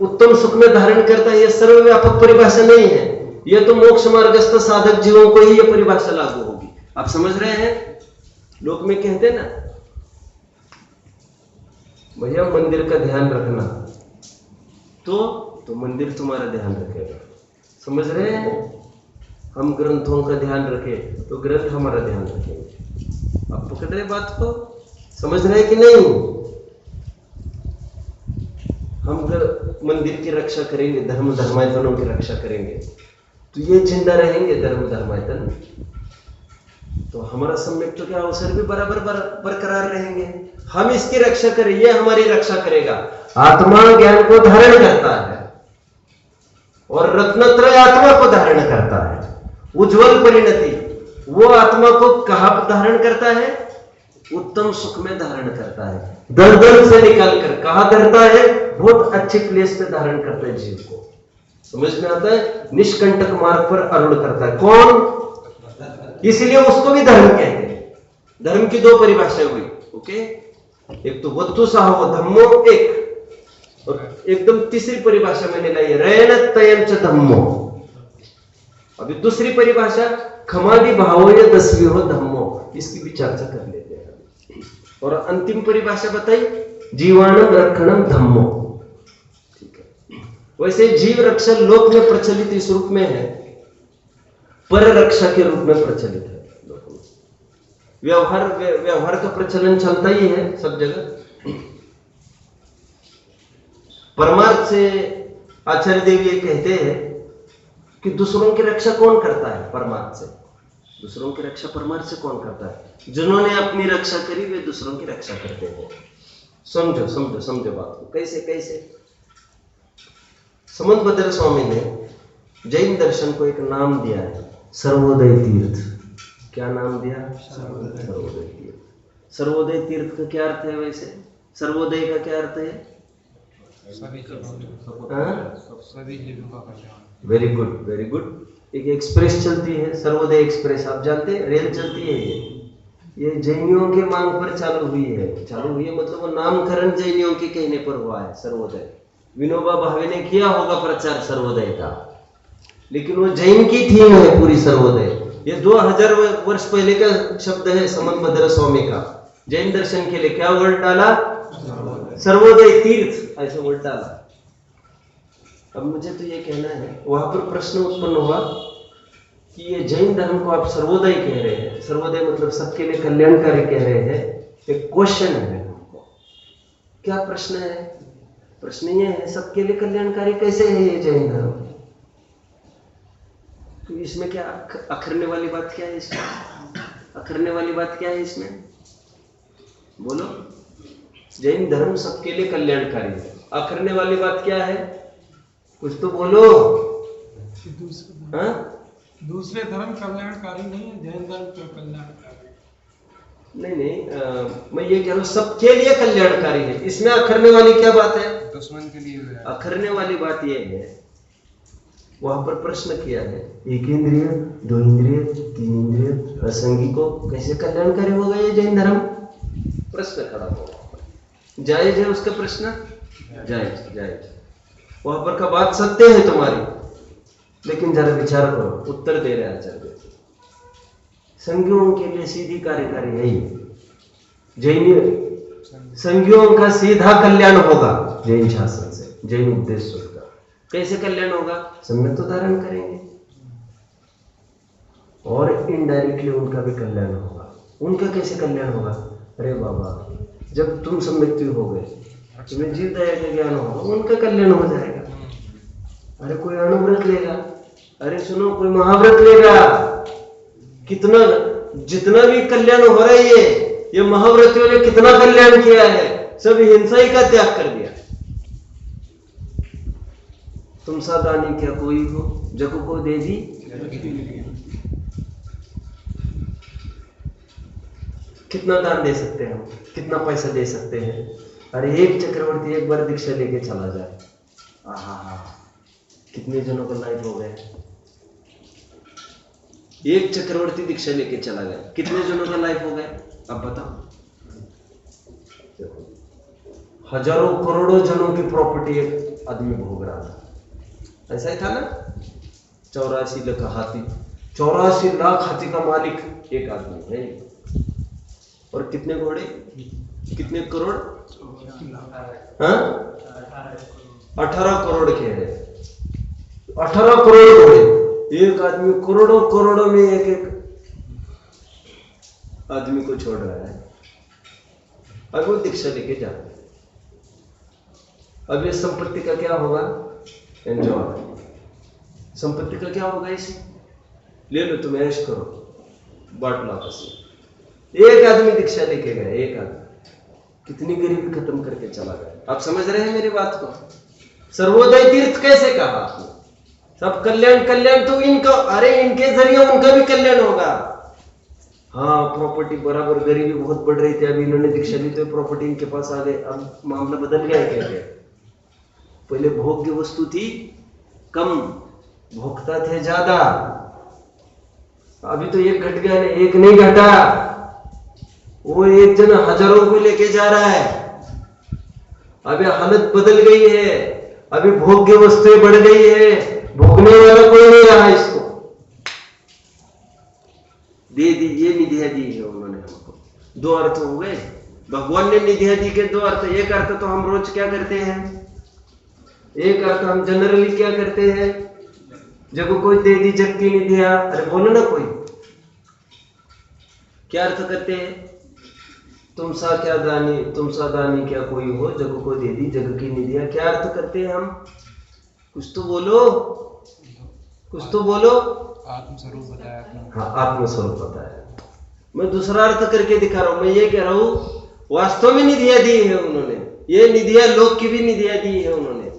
उत्तम सुख में धारण करता है, यह सर्वव्यापक परिभाषा नहीं है। यह तो मोक्ष मार्गस्थ साधक जीवों को ही यह परिभाषा लागू होगी। आप समझ रहे हैं? लोग में कहते हैं ना, भैया मंदिर का ध्यान रखना, तो मंदिर तुम्हारा ध्यान रखेगा। समझ रहे हैं? हम ग्रंथों का ध्यान रखें तो ग्रंथ हमारा ध्यान रखेंगे। आप पकड़ रहे बात को? समझ रहे कि नहीं? हम मंदिर की रक्षा करेंगे, धर्मायतनों की रक्षा करेंगे, तो ये जिंदा रहेंगे धर्मायतन, तो हमारा सम्यक तो क्या अवसर भी बराबर बरकरार रहेंगे। हम इसकी रक्षा करें, ये हमारी रक्षा करेगा। आत्मा ज्ञान को धारण करता है और रत्नत्रय आत्मा को धारण करता है। उज्जवल परिणति, वो आत्मा को कहां धारण करता है? उत्तम सुख में धारण करता है। दलदल से निकालकर कहां धरता है? बहुत अच्छे प्लेस पे धारण करता है जीव को। समझ में आता है? निष्कंटक मार्ग पर आरूढ़ करता है। कौन? इसलिए उसको भी धर्म कहते हैं। धर्म की दो परिभाषाएं हुई। ओके, एक तो वस्तु साहो धम्मो, एक और एकदम तीसरी परिभाषा मैंने लाई, रयन तयन च धम्मो। अभी दूसरी परिभाषा खमादि भावो या दसवी हो धम्मो, इसकी भी चर्चा कर लेते हैं। और अंतिम परिभाषा बताई, जीवाणम रक्षणम धम्मो। ठीक है? वैसे जीव रक्षा लोक में प्रचलित इस रूप में है, पर रक्षा के रूप में प्रचलित है। व्यवहार का प्रचलन चलता ही है सब जगह। परमार्थ से आचार्य देव ये कहते हैं कि दूसरों की रक्षा कौन करता है? परमार्थ से। दूसरों की रक्षा परमार्थ से कौन करता है? जिन्होंने अपनी रक्षा करी वे दूसरों की रक्षा करते हैं। समझो बात को। कैसे? समुद्रभद्र स्वामी ने जैन दर्शन को एक नाम दिया है, सर्वोदय तीर्थ। क्या नाम दिया? सर्वोदय तीर्थ। सर्वोदय तीर्थ का क्या अर्थ है? वैसे सर्वोदय का क्या अर्थ है? Very good. एक एक्सप्रेस चलती है, सर्वोदय एक्सप्रेस, आप जानते हैं, रेल चलती है। ये जैनियों के मांग पर चालू हुई है मतलब वो नामकरण जैनियों के कहने पर हुआ है सर्वोदय। विनोबा भावे ने किया होगा प्रचार सर्वोदय का, लेकिन वो जैन की थीम है पूरी सर्वोदय। ये 2000 वर्ष पहले का शब्द है समनभद्र स्वामी का। जैन दर्शन के लिए क्या वर्ड डाला? सर्वोदय तीर्थ, ऐसा वर्ड डाला। अब मुझे तो ये कहना है, वहां पर प्रश्न उत्पन्न हुआ कि ये जैन धर्म को आप सर्वोदय कह रहे हैं, सर्वोदय मतलब सबके लिए कल्याणकारी कह रहे हैं, एक क्वेश्चन है हमको। क्या प्रश्न है? प्रश्न ये है, सबके लिए कल्याणकारी कैसे है ये जैन धर्म? तो इसमें क्या अखरने वाली बात क्या है? इसमें अखरने वाली बात क्या है इसमें? बोलो। जैन धर्म सबके लिए कल्याणकारी है, अखरने वाली बात क्या है? कुछ तो बोलो। दूसरे धर्म कल्याणकारी नहीं है, जैन धर्म तो कल्याणकारी नहीं, मैं ये कह रहा हूँ सबके लिए कल्याणकारी है। इसमें अखरने वाली क्या बात है? दुश्मन के लिए अखरने वाली बात ये है, वहां पर प्रश्न किया है, एक इंद्रिय, दो इंद्रिय, तीन इंद्रिय, असंगी को कैसे कल्याणकारी होगा ये जैन धर्म? प्रश्न खड़ा होगा। जायज है उसका प्रश्न? जायज, जायज। वहां पर का बात सत्य है तुम्हारी, लेकिन जरा विचार करो, उत्तर दे रहे आचार्य। संज्ञों के लिए सीधी कार्यकारी है ही, जैन संज्ञों का सीधा कल्याण होगा जैन शासन से, जैन उपदेश का। कैसे कल्याण होगा? सम्यक तो धारण करेंगे और इनडायरेक्टली उनका भी कल्याण होगा। उनका कैसे कल्याण होगा? अरे बाबा, जब तुम सम्यक्ति हो गए, तुम्हें जीव दया का ज्ञान होगा, उनका कल्याण हो जाएगा। अरे कोई अणुव्रत लेगा, अरे सुनो कोई महाव्रत लेगा, कितना जितना भी कल्याण हो रहा है, ये महाव्रतियों ने कितना कल्याण किया है, सब हिंसा ही का त्याग कर दिया। तुम सा दानी क्या कोई हो, जग को दे दी। कितना दान दे सकते हैं हम, कितना पैसा दे सकते हैं? अरे एक चक्रवर्ती एक बार दीक्षा लेके चला जाए, आहा, कितने जनों का लाइफ हो गया। एक चक्रवर्ती दीक्षा लेके चला गया, कितने जनों का लाइफ हो गया? अब बताओ। हजारों करोड़ों जनों की प्रॉपर्टी एक आदमी भोग रहा था, ऐसा ही था ना? 84 लाख हाथी, 84 लाख हाथी का मालिक एक आदमी है। और कितने घोड़े, कितने करोड़? 18 करोड़ के हैं, 18 करोड़ घोड़े। एक आदमी करोड़ों करोड़ों में एक एक आदमी को छोड़ रहा है। अब वो दीक्षा लेके जा रहा है। अब ये संपत्ति का क्या होगा? एंजॉय। संपत्ति का क्या होगा? इसे ले लो, तुम ऐश करो, बांट लो आपस में। एक आदमी दीक्षा लेके गया, एक आदमी कितनी गरीबी खत्म करके चला गया। आप समझ रहे हैं मेरी बात को? सर्वोदय तीर्थ कैसे कहा आपने? सब कल्याण, कल्याण तो इनका, अरे इनके जरिए उनका भी कल्याण होगा। हाँ, प्रॉपर्टी बराबर, गरीबी बहुत बढ़ रही थी, अभी इन्होंने दीक्षा ली तो प्रॉपर्टी इनके पास आ गए। अब मामला बदल गया है। क्या पहले भोग्य वस्तु थी कम, भोगता थे ज्यादा। अभी तो एक घट गया, एक नहीं घटा, वो एक जन हजारों को लेके जा रहा है। अभी हालत बदल गई है, अभी भोग्य वस्तुएं बढ़ गई है, भोगने वाला कोई नहीं रहा। इसको दे दी, ये निधिया दी है उन्होंने हमको। दो अर्थ हो गए, भगवान ने निधिया दी के दो अर्थ। एक अर्थ तो हम रोज क्या करते हैं, एक अर्थ हम जनरली क्या करते हैं, जब कोई दे दी जग की निधिया, अरे बोलो ना कोई, क्या अर्थ करते हैं? तुम सा दानी क्या कोई हो, जग को दे दी जग की निधिया। क्या अर्थ करते हैं हम? कुछ तो बोलो, कुछ तो बोलो। आत्मस्वरूप बताया आपने। हाँ, आत्मस्वरूप बताया। मैं दूसरा अर्थ करके दिखा रहा हूं। मैं ये कह रहा हूं, वास्तव में निधिया दी है उन्होंने। ये निधिया लोक की भी निधिया दी है उन्होंने।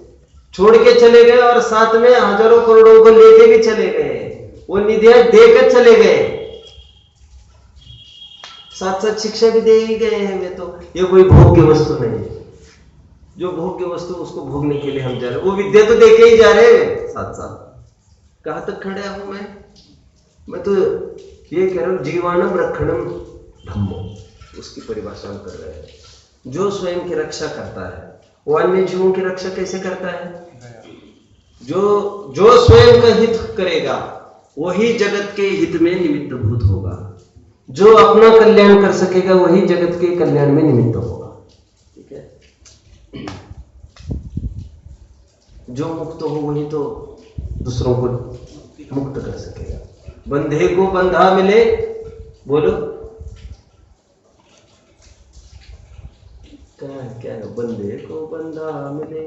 छोड़ के चले गए और साथ में हजारों करोड़ों को लेके भी चले गए। वो निधिया देकर चले गए, साथ साथ शिक्षा भी दे ही गए हैं। वे तो ये कोई भोग्य वस्तु नहीं है। जो भोग्य वस्तु उसको भोगने के लिए हम जा रहे हैं, वो विद्या तो दे के ही जा रहे हैं साथ साथ। कहाँ तक खड़ा हूं मैं तो ये कह रहा हूं, जीवाणम रक्षणम धम्मो, उसकी परिभाषा हम कर रहे हैं। जो स्वयं की रक्षा करता है वो अन्य जीवों की रक्षा कैसे करता है? जो स्वयं का हित करेगा वही जगत के हित में निमित्त भूत होगा। जो अपना कल्याण कर सकेगा वही जगत के कल्याण में निमित्त होगा। ठीक है, जो मुक्त हो वही तो दूसरों को मुक्त कर सकेगा। बंधे को बंधा मिले, बोलो क्या है? बंधे को बंधा मिले,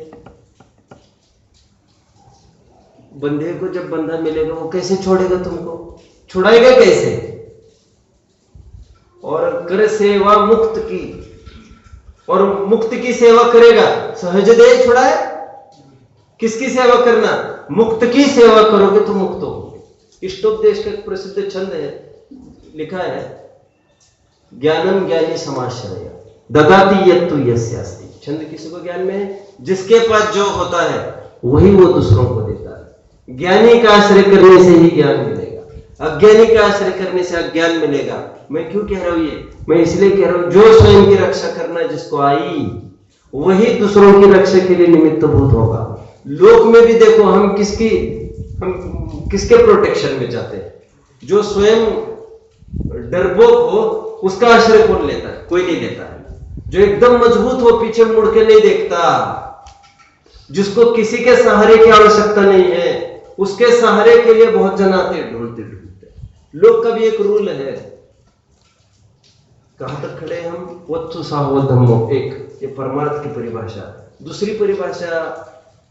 बंधे को जब बंधा मिलेगा वो कैसे छोड़ेगा तुमको? छुड़ाएगा कैसे? और कर सेवा मुक्त की, और मुक्त की सेवा करेगा, सहज दे छुड़ाए। किसकी सेवा करना? मुक्त की सेवा करोगे तो मुक्त होगे। इष्टोपदेश का एक प्रसिद्ध छंद है, लिखा है, ज्ञानम ज्ञानी समाश्रय ददाति यत्तु यस्यास्ति। छंद किसी को ज्ञान में है, जिसके पास जो होता है वही वो दूसरों को देता है। ज्ञानी का आश्रय करने से ही ज्ञान मिलेगा, अज्ञानी का आश्रय करने से अज्ञान मिलेगा। मैं क्यों कह रहा हूं ये? मैं इसलिए कह रहा हूं, जो स्वयं की रक्षा करना जिसको आई वही दूसरों की रक्षा के लिए निमित्त भूत होगा। लोक में भी देखो, हम किसके प्रोटेक्शन में जाते हैं? जो स्वयं डरपोक हो उसका आश्रय कौन लेता है? कोई नहीं लेता है। जो एकदम मजबूत हो पीछे मुड़ के नहीं देखता, जिसको किसी के सहारे की आवश्यकता नहीं है, उसके सहारे के लिए बहुत जन आते ढूंढते ढूंढते। लोग का भी एक रूल है। कहां तक खड़े हम? वत्सु साहो धम्मो, एक ये परमार्थ की परिभाषा। दूसरी परिभाषा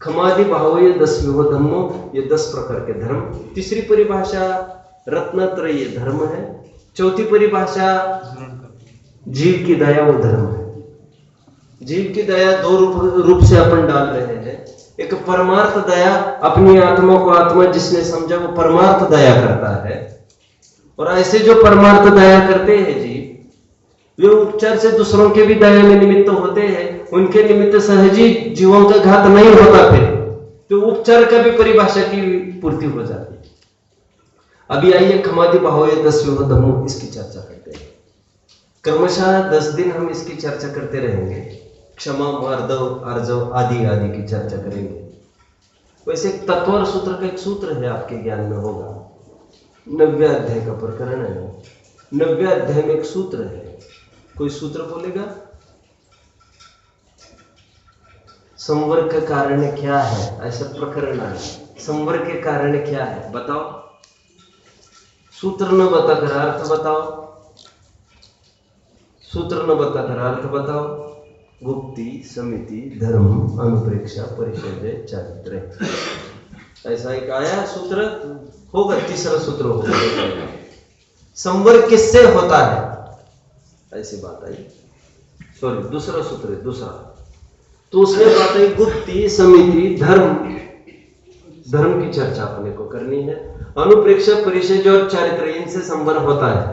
खमादि भावो दसव्यो धम्मो, ये 10 प्रकार के धर्म। तीसरी परिभाषा रत्नत्रय धर्म है। चौथी परिभाषा जीव की दया वो धर्म है। जीव की दया 2 रूप से अपन डाल रहे हैं। एक परमार्थ दया, अपनी आत्मा को आत्मा जिसने समझा वो परमार्थ दया करता है। और ऐसे जो परमार्थ दया करते हैं जीव, वे उपचार से दूसरों के भी दया में निमित्त होते हैं। उनके निमित्त सहजी जीवों का घात नहीं होता, फिर तो उपचार का भी परिभाषा की पूर्ति हो जाती है। अभी आइए खमादि भावो 10व्यो धम्मो, इसकी चर्चा करते हैं। क्रमशः 10 दिन हम इसकी चर्चा करते रहेंगे। क्षमा, मार्दव, आर्जव आदि आदि की चर्चा करेंगे। वैसे तत्वर सूत्र का एक सूत्र है, आपके ज्ञान में होगा, 90वें अध्याय का प्रकरण है। 90वें अध्याय में एक सूत्र है, कोई सूत्र बोलेगा? संवर का कारण क्या है? ऐसा प्रकरण है, संवर के कारण क्या है बताओ। सूत्र न बताकर अर्थ बताओ, सूत्र न बताकर अर्थ बताओ। गुप्ति, समिति, धर्म, अनुप्रेक्षा, परिषद, चारित्र, ऐसा एक आया सूत्र होगा। तीसरा सूत्र होगा। संवर किससे होता है? ऐसी बात आई, सॉरी दूसरा सूत्र है, दूसरा। तो उसमें बात है गुप्ति, समिति, धर्म की चर्चा अपने को करनी है। अनुप्रेक्षा, परिषद और चारित्र, इनसे संवर होता है।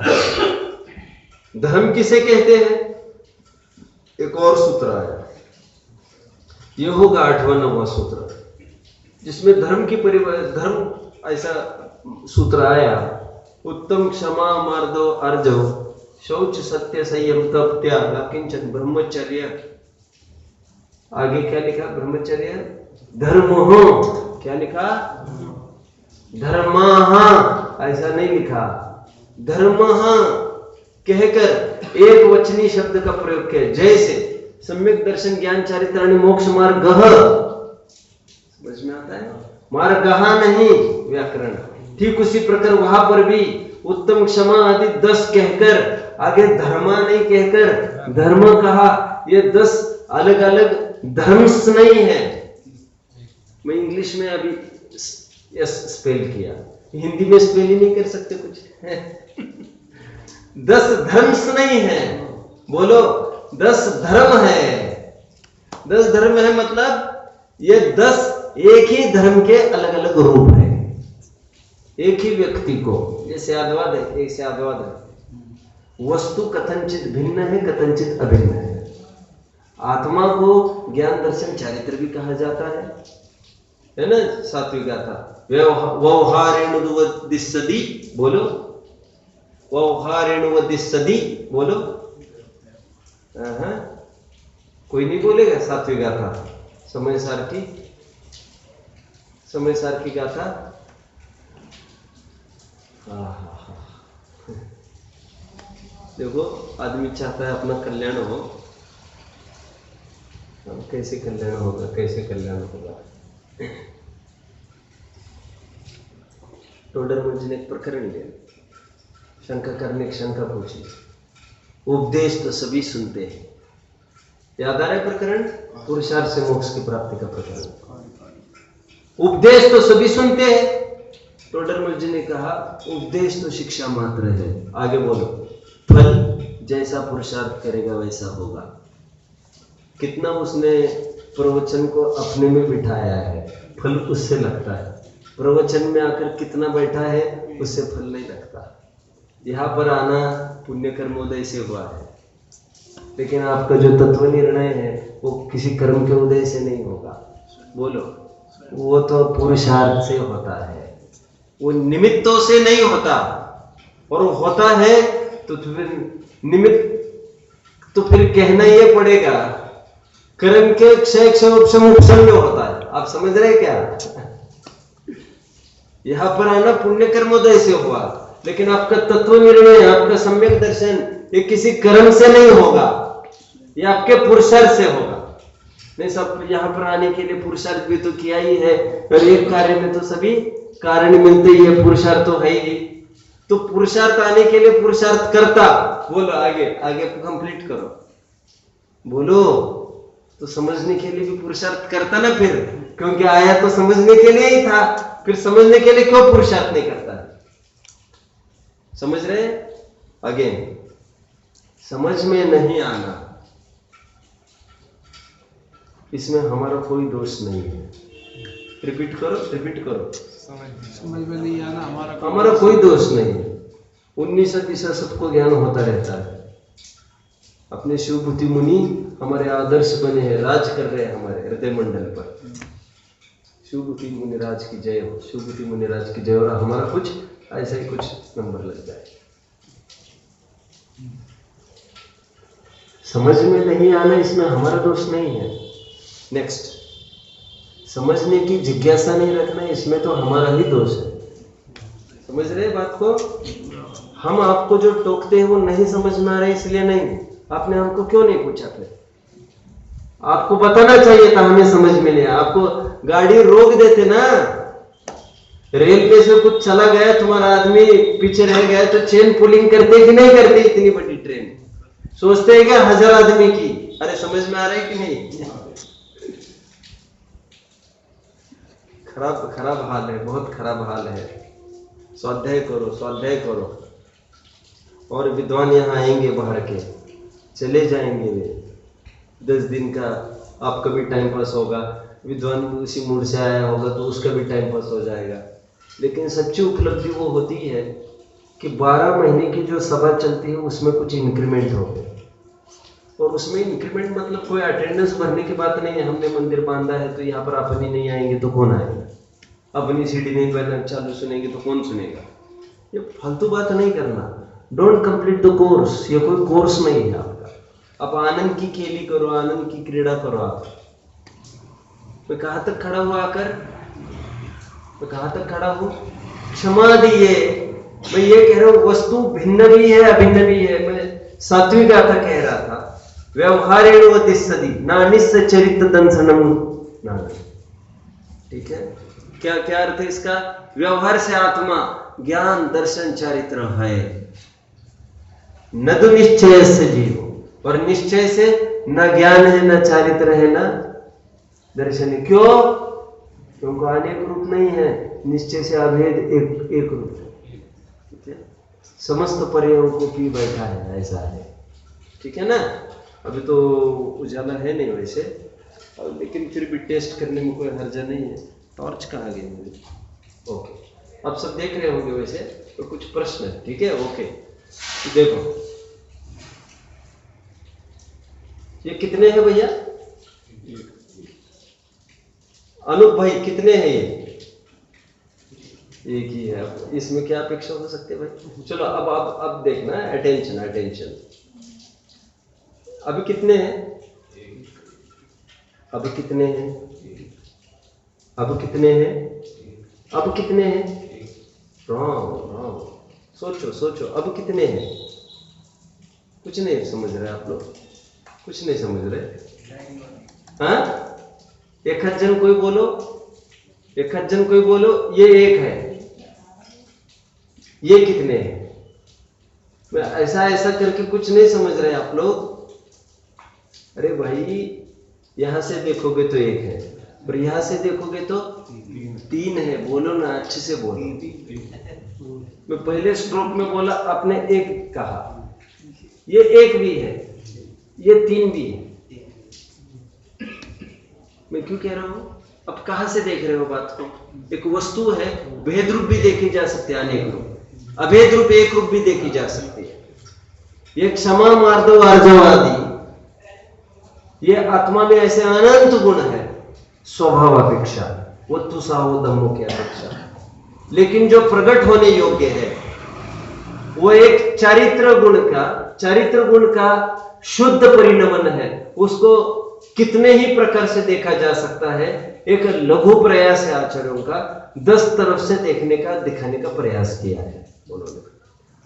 धर्म किसे कहते हैं? एक और सूत्र आया, यह होगा 8वां 9वां सूत्र, जिसमें धर्म की धर्म ऐसा सूत्र आया। उत्तम, क्षमा, मार्दव, आर्जव, शौच, सत्य, संयम, तप, त्याग, किंचन, ब्रह्मचर्य। आगे क्या लिखा? ब्रह्मचर्य धर्म हो। क्या लिखा? धर्माहा, ऐसा नहीं लिखा, धर्महा कहकर एक वचनी शब्द का प्रयोग किया। जैसे सम्यक दर्शन, ज्ञान, चारित्राणि, मोक्ष मार्ग, समझ में आता है? मार्गहा नहीं, व्याकरण। ठीक उसी प्रकार वहां पर भी उत्तम, क्षमा आदि 10 कहकर आगे धर्मा नहीं कहकर धर्म कहा। ये 10 अलग अलग धर्म्स नहीं है। मैं इंग्लिश में अभी स्पेल किया, हिंदी में स्पेल ही नहीं कर सकते कुछ। 10 धर्म्स नहीं है, बोलो 10 धर्म है। 10 धर्म है मतलब ये 10 एक ही धर्म के अलग अलग रूप है। एक ही व्यक्ति को, जैसे आद्यवाद है, एक से आद्यवाद है। वस्तु कथनचित भिन्न है, कथनचित अभिन्न है। आत्मा को ज्ञान, दर्शन, चारित्र भी कहा जाता है। है ना, सातवीं गाथा। व्यवहारेणुवदिस्सदी, बोलो व्यवहारेणुवदिस्सदी, बोलो। कोई नहीं बोलेगा सातवीं गाथा, समय सारखी गाथा। देखो आदमी चाहता है अपना कल्याण हो, कैसे कल्याण होगा, कैसे कल्याण होगा। टोडरमल जी ने एक प्रकरण लिया, शंका करने की शंका पूछी, उपदेश तो सभी सुनते हैं। याद आ रहा है प्रकरण, पुरुषार्थ से मोक्ष की प्राप्ति का प्रकरण। उपदेश तो सभी सुनते हैं। टोडरमल जी ने कहा उपदेश तो शिक्षा मात्र है, आगे बोलो, फल जैसा पुरुषार्थ करेगा वैसा होगा। कितना उसने प्रवचन को अपने में बिठाया है, फल उससे लगता है। प्रवचन में आकर कितना बैठा है, उससे फल नहीं लगता। यहाँ पर आना पुण्य कर्मोदय से हुआ है, लेकिन आपका जो तत्व निर्णय है वो किसी कर्म के उदय से नहीं होगा। बोलो, वो तो पुरुषार्थ से होता है, वो निमित्तों से नहीं होता। और वो होता है तो फिर निमित्त, तो फिर कहना ये पड़ेगा कर्म के क्षय क्षय होता है। आप समझ रहे क्या? यहां पर आना पुण्य कर्मोदय से हुआ, लेकिन आपका तत्व निर्णय, आपका सम्यक दर्शन ये किसी कर्म से नहीं होगा, ये आपके पुरुषार्थ से होगा। नहीं, सब यहाँ पर आने के लिए पुरुषार्थ भी तो किया ही है, और एक कार्य में तो सभी कारण मिलते ही है, पुरुषार्थ तो है ही। तो पुरुषार्थ आने के लिए पुरुषार्थ करता, बोलो आगे आगे कंप्लीट करो, बोलो। तो समझने के लिए भी पुरुषार्थ करता ना फिर, क्योंकि आया तो समझने के लिए ही था, फिर समझने के लिए क्यों पुरुषार्थ नहीं करता? समझ रहे? अगेन, समझ में नहीं आना, इसमें हमारा कोई दोष नहीं है। रिपीट करो। समझ में नहीं आना हमारा कोई दोष नहीं है। 19 सबको ज्ञान होता रहता है। अपने शिवभूति मुनि हमारे आदर्श बने हैं, राज कर रहे हैं हमारे हृदय मंडल पर। शिवभूति मुनि राज की जय हो, शिवभूति मुनि राज की जय हो। और हमारा कुछ ऐसा ही कुछ नंबर लग जाए। समझ में नहीं आना, इसमें हमारा दोष नहीं है। नेक्स्ट, समझने की जिज्ञासा नहीं रखना, इसमें तो हमारा ही दोष है। समझ रहे बात को? हम आपको जो टोकते हैं वो नहीं समझ में आ रहा है, इसलिए नहीं। आपने हमको क्यों नहीं पूछा? फिर आपको बताना चाहिए था, हमें समझ में नहीं आया। आपको गाड़ी रोक देते ना, रेलवे से कुछ चला गया, तुम्हारा आदमी पीछे रह गया, तो चेन पुलिंग करते कि नहीं करते? इतनी बड़ी ट्रेन सोचते हैं क्या 1000 आदमी की? अरे समझ में आ रहा है कि नहीं? खराब हाल है, बहुत खराब हाल है। स्वाध्याय करो। और विद्वान यहाँ आएंगे बाहर के, चले जाएंगे वे। 10 दिन का आपका भी टाइम पास होगा, विद्वान उसी मूड से आया होगा तो उसका भी टाइम पास हो जाएगा। लेकिन सच्ची उपलब्धि वो होती है कि 12 महीने की जो सभा चलती है उसमें कुछ इंक्रीमेंट हो गए। और उसमें इंक्रीमेंट मतलब कोई अटेंडेंस भरने की बात नहीं है। हमने मंदिर बांधा है तो यहाँ पर अपनी नहीं आएंगे तो कौन आएगा? अपनी सीढ़ी नहीं पहले चालू सुनेंगे तो कौन सुनेगा? ये फालतू बात नहीं करना। डोंट कंप्लीट द कोर्स, ये कोई कोर्स नहीं है आपका। आप आनंद की खेली करो, आनंद की क्रीड़ा करो। आप मैं कहाँ तक खड़ा हुआ आकर, मैं कहाँ तक खड़ा हूँ? क्षमा दिए, मैं ये कह रहा हूँ वस्तु भिन्न भी है अभिन्न भी है। मैं 7वीं गाथा कह रहा था, व्यवहारेणुवदिस्सदी नानिस्य चरित दंसनम नानि। ठीक है, क्या क्या अर्थ है इसका? व्यवहार से आत्मा, ज्ञान दर्शन चारित्र है। न तो निश्चय से जीव, और निश्चय से न ज्ञान है, न चारित्र है, न दर्शन है। क्यों? क्योंकि अनेक रूप नहीं है, निश्चय से अभेद एक रूप है। ठीक है, समस्त पर्यायों को पी बैठा है, ऐसा है। ठीक है ना? अभी तो उजाला है नहीं वैसे, लेकिन फिर भी टेस्ट करने में कोई हर्जा नहीं है। टॉर्च कहाँ गई मेरी? ओके, आप सब देख रहे होंगे वैसे, तो कुछ प्रश्न है? ठीक है, ओके। तो देखो ये कितने हैं भैया? अनूप भाई कितने हैं ये? एक ही है। इसमें क्या अपेक्षा हो सकती है भाई? चलो अब देखना, अटेंशन अटेंशन। अभी कितने हैं? अब कितने हैं? अब कितने हैं? अब कितने हैं? Wrong wrong. सोचो सोचो, अब कितने हैं? कुछ नहीं समझ रहे आप लोग, कुछ नहीं समझ रहे। हाँ, एक हज़ जन कोई बोलो, एक हज़ जन कोई बोलो। ये एक है, ये कितने हैं? ऐसा ऐसा करके कुछ नहीं समझ रहे आप लोग। अरे भाई, यहां से देखोगे तो एक है, और यहां से देखोगे तो तीन है। बोलो ना, अच्छे से बोलो। मैं पहले स्ट्रोक में बोला, आपने एक कहा। ये एक भी है, ये तीन भी है। मैं क्यों कह रहा हूं? अब कहां से देख रहे हो बात को? एक वस्तु है, भेद रूप भी देखी जा सकती है, अनेक रूप, अभेद रूप एक रूप भी देखी जा सकती है। ये क्षमा मार्दव आर्जवादी, ये आत्मा में ऐसे अनंत गुण है, स्वभाव अपेक्षा, वस्तु साहो धम्मो की अपेक्षा। लेकिन जो प्रकट होने योग्य है वो एक चारित्र गुण का शुद्ध परिणमन है। उसको कितने ही प्रकार से देखा जा सकता है। एक लघु प्रयास है आचार्यों का, 10 तरफ से देखने का, दिखाने का प्रयास किया है उन्होंने।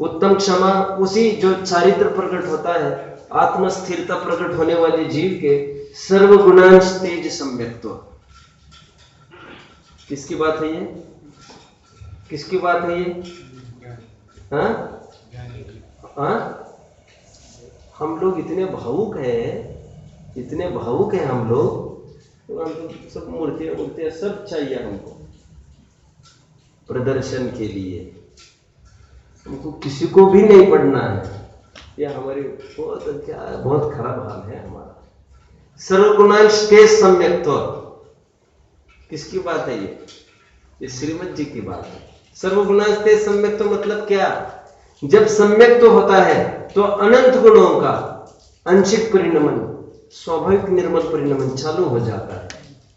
उत्तम क्षमा उसी जो चारित्र प्रकट होता है, आत्म स्थिरता प्रकट होने वाले जीव के सर्वगुणांश तेज सम्यक्त्व। किसकी बात है ये? किसकी बात है ये? हाँ हाँ, हम लोग इतने भावुक हैं हम लोग, सब मूर्तियां सब चाहिए हमको प्रदर्शन के लिए। हमको किसी को भी नहीं पढ़ना है। यह हमारी बहुत खराब हाल है हमारा। सर्वगुणांश तेज सम्यक्त्व, किसकी बात है ये श्रीमद जी की बात है। सर्वगुणांश तेज सम्यक्त्व मतलब क्या? जब सम्यक्त्व होता है तो अनंत गुणों का आंशिक परिणमन, स्वाभाविक निर्मल परिणमन चालू हो जाता है।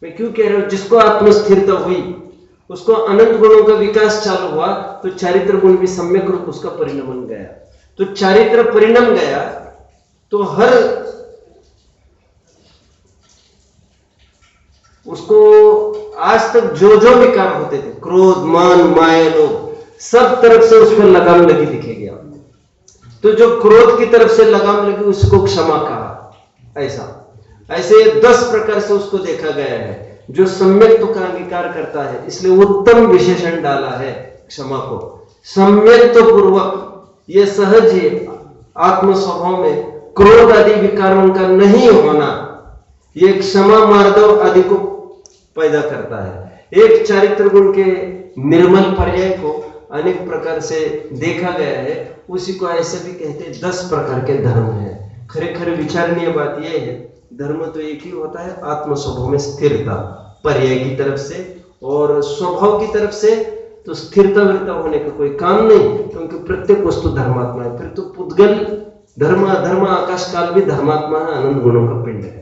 मैं क्यों कह रहा हूं? जिसको आत्मस्थिरता हुई उसको अनंत गुणों का विकास चालू हुआ, तो चारित्र गुण भी सम्यक रूप उसका परिणमन गया। तो चारित्र परिणम गया तो हर उसको आज तक जो जो विकार होते थे, क्रोध, मान, माया, लोभ, सब तरफ से उस पर लगाम लगी दिखेगी आपको। तो जो क्रोध की तरफ से लगाम लगी उसको क्षमा कहा। ऐसे 10 प्रकार से उसको देखा गया है। जो सम्यक्त्व का अंगीकार करता है, इसलिए उत्तम विशेषण डाला है क्षमा को। सम्यक्त्व पूर्वक ये सहज ही आत्म स्वभाव में क्रोध आदि विकारों का नहीं होना, ये क्षमा मार्दव आदि को पैदा करता है। एक चारित्र गुण के निर्मल पर्याय को अनेक प्रकार से देखा गया है। उसी को ऐसे भी कहते हैं 10 प्रकार के धर्म है। खरेखर विचारणीय बात यह है, धर्म तो एक ही होता है, आत्म स्वभाव में स्थिरता पर्याय की तरफ से, और स्वभाव की तरफ से तो स्थिरता विरता होने का कोई काम नहीं, क्योंकि प्रत्येक वस्तु धर्मात्मा है। फिर तो पुद्गल धर्म अधर्म आकाश काल भी धर्मात्मा है, अनंत गुणों का पिंड है।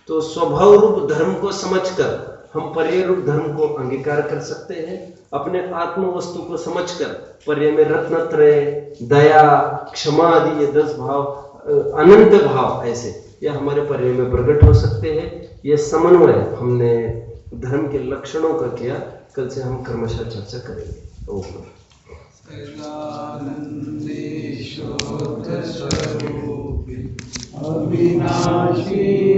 तो स्वभाव रूप धर्म को समझकर हम पर्याय रूप धर्म को अंगीकार कर सकते हैं। अपने आत्म वस्तु को समझकर पर्याय में रत्नत्रय, दया, क्षमा आदि ये 10 भाव, अनंत भाव, ऐसे ये हमारे पर्याय में प्रकट हो सकते हैं। ये समन्वय हमने धर्म के लक्षणों का किया। कल से हम क्रमशः चर्चा करेंगे। ओम अविनाशी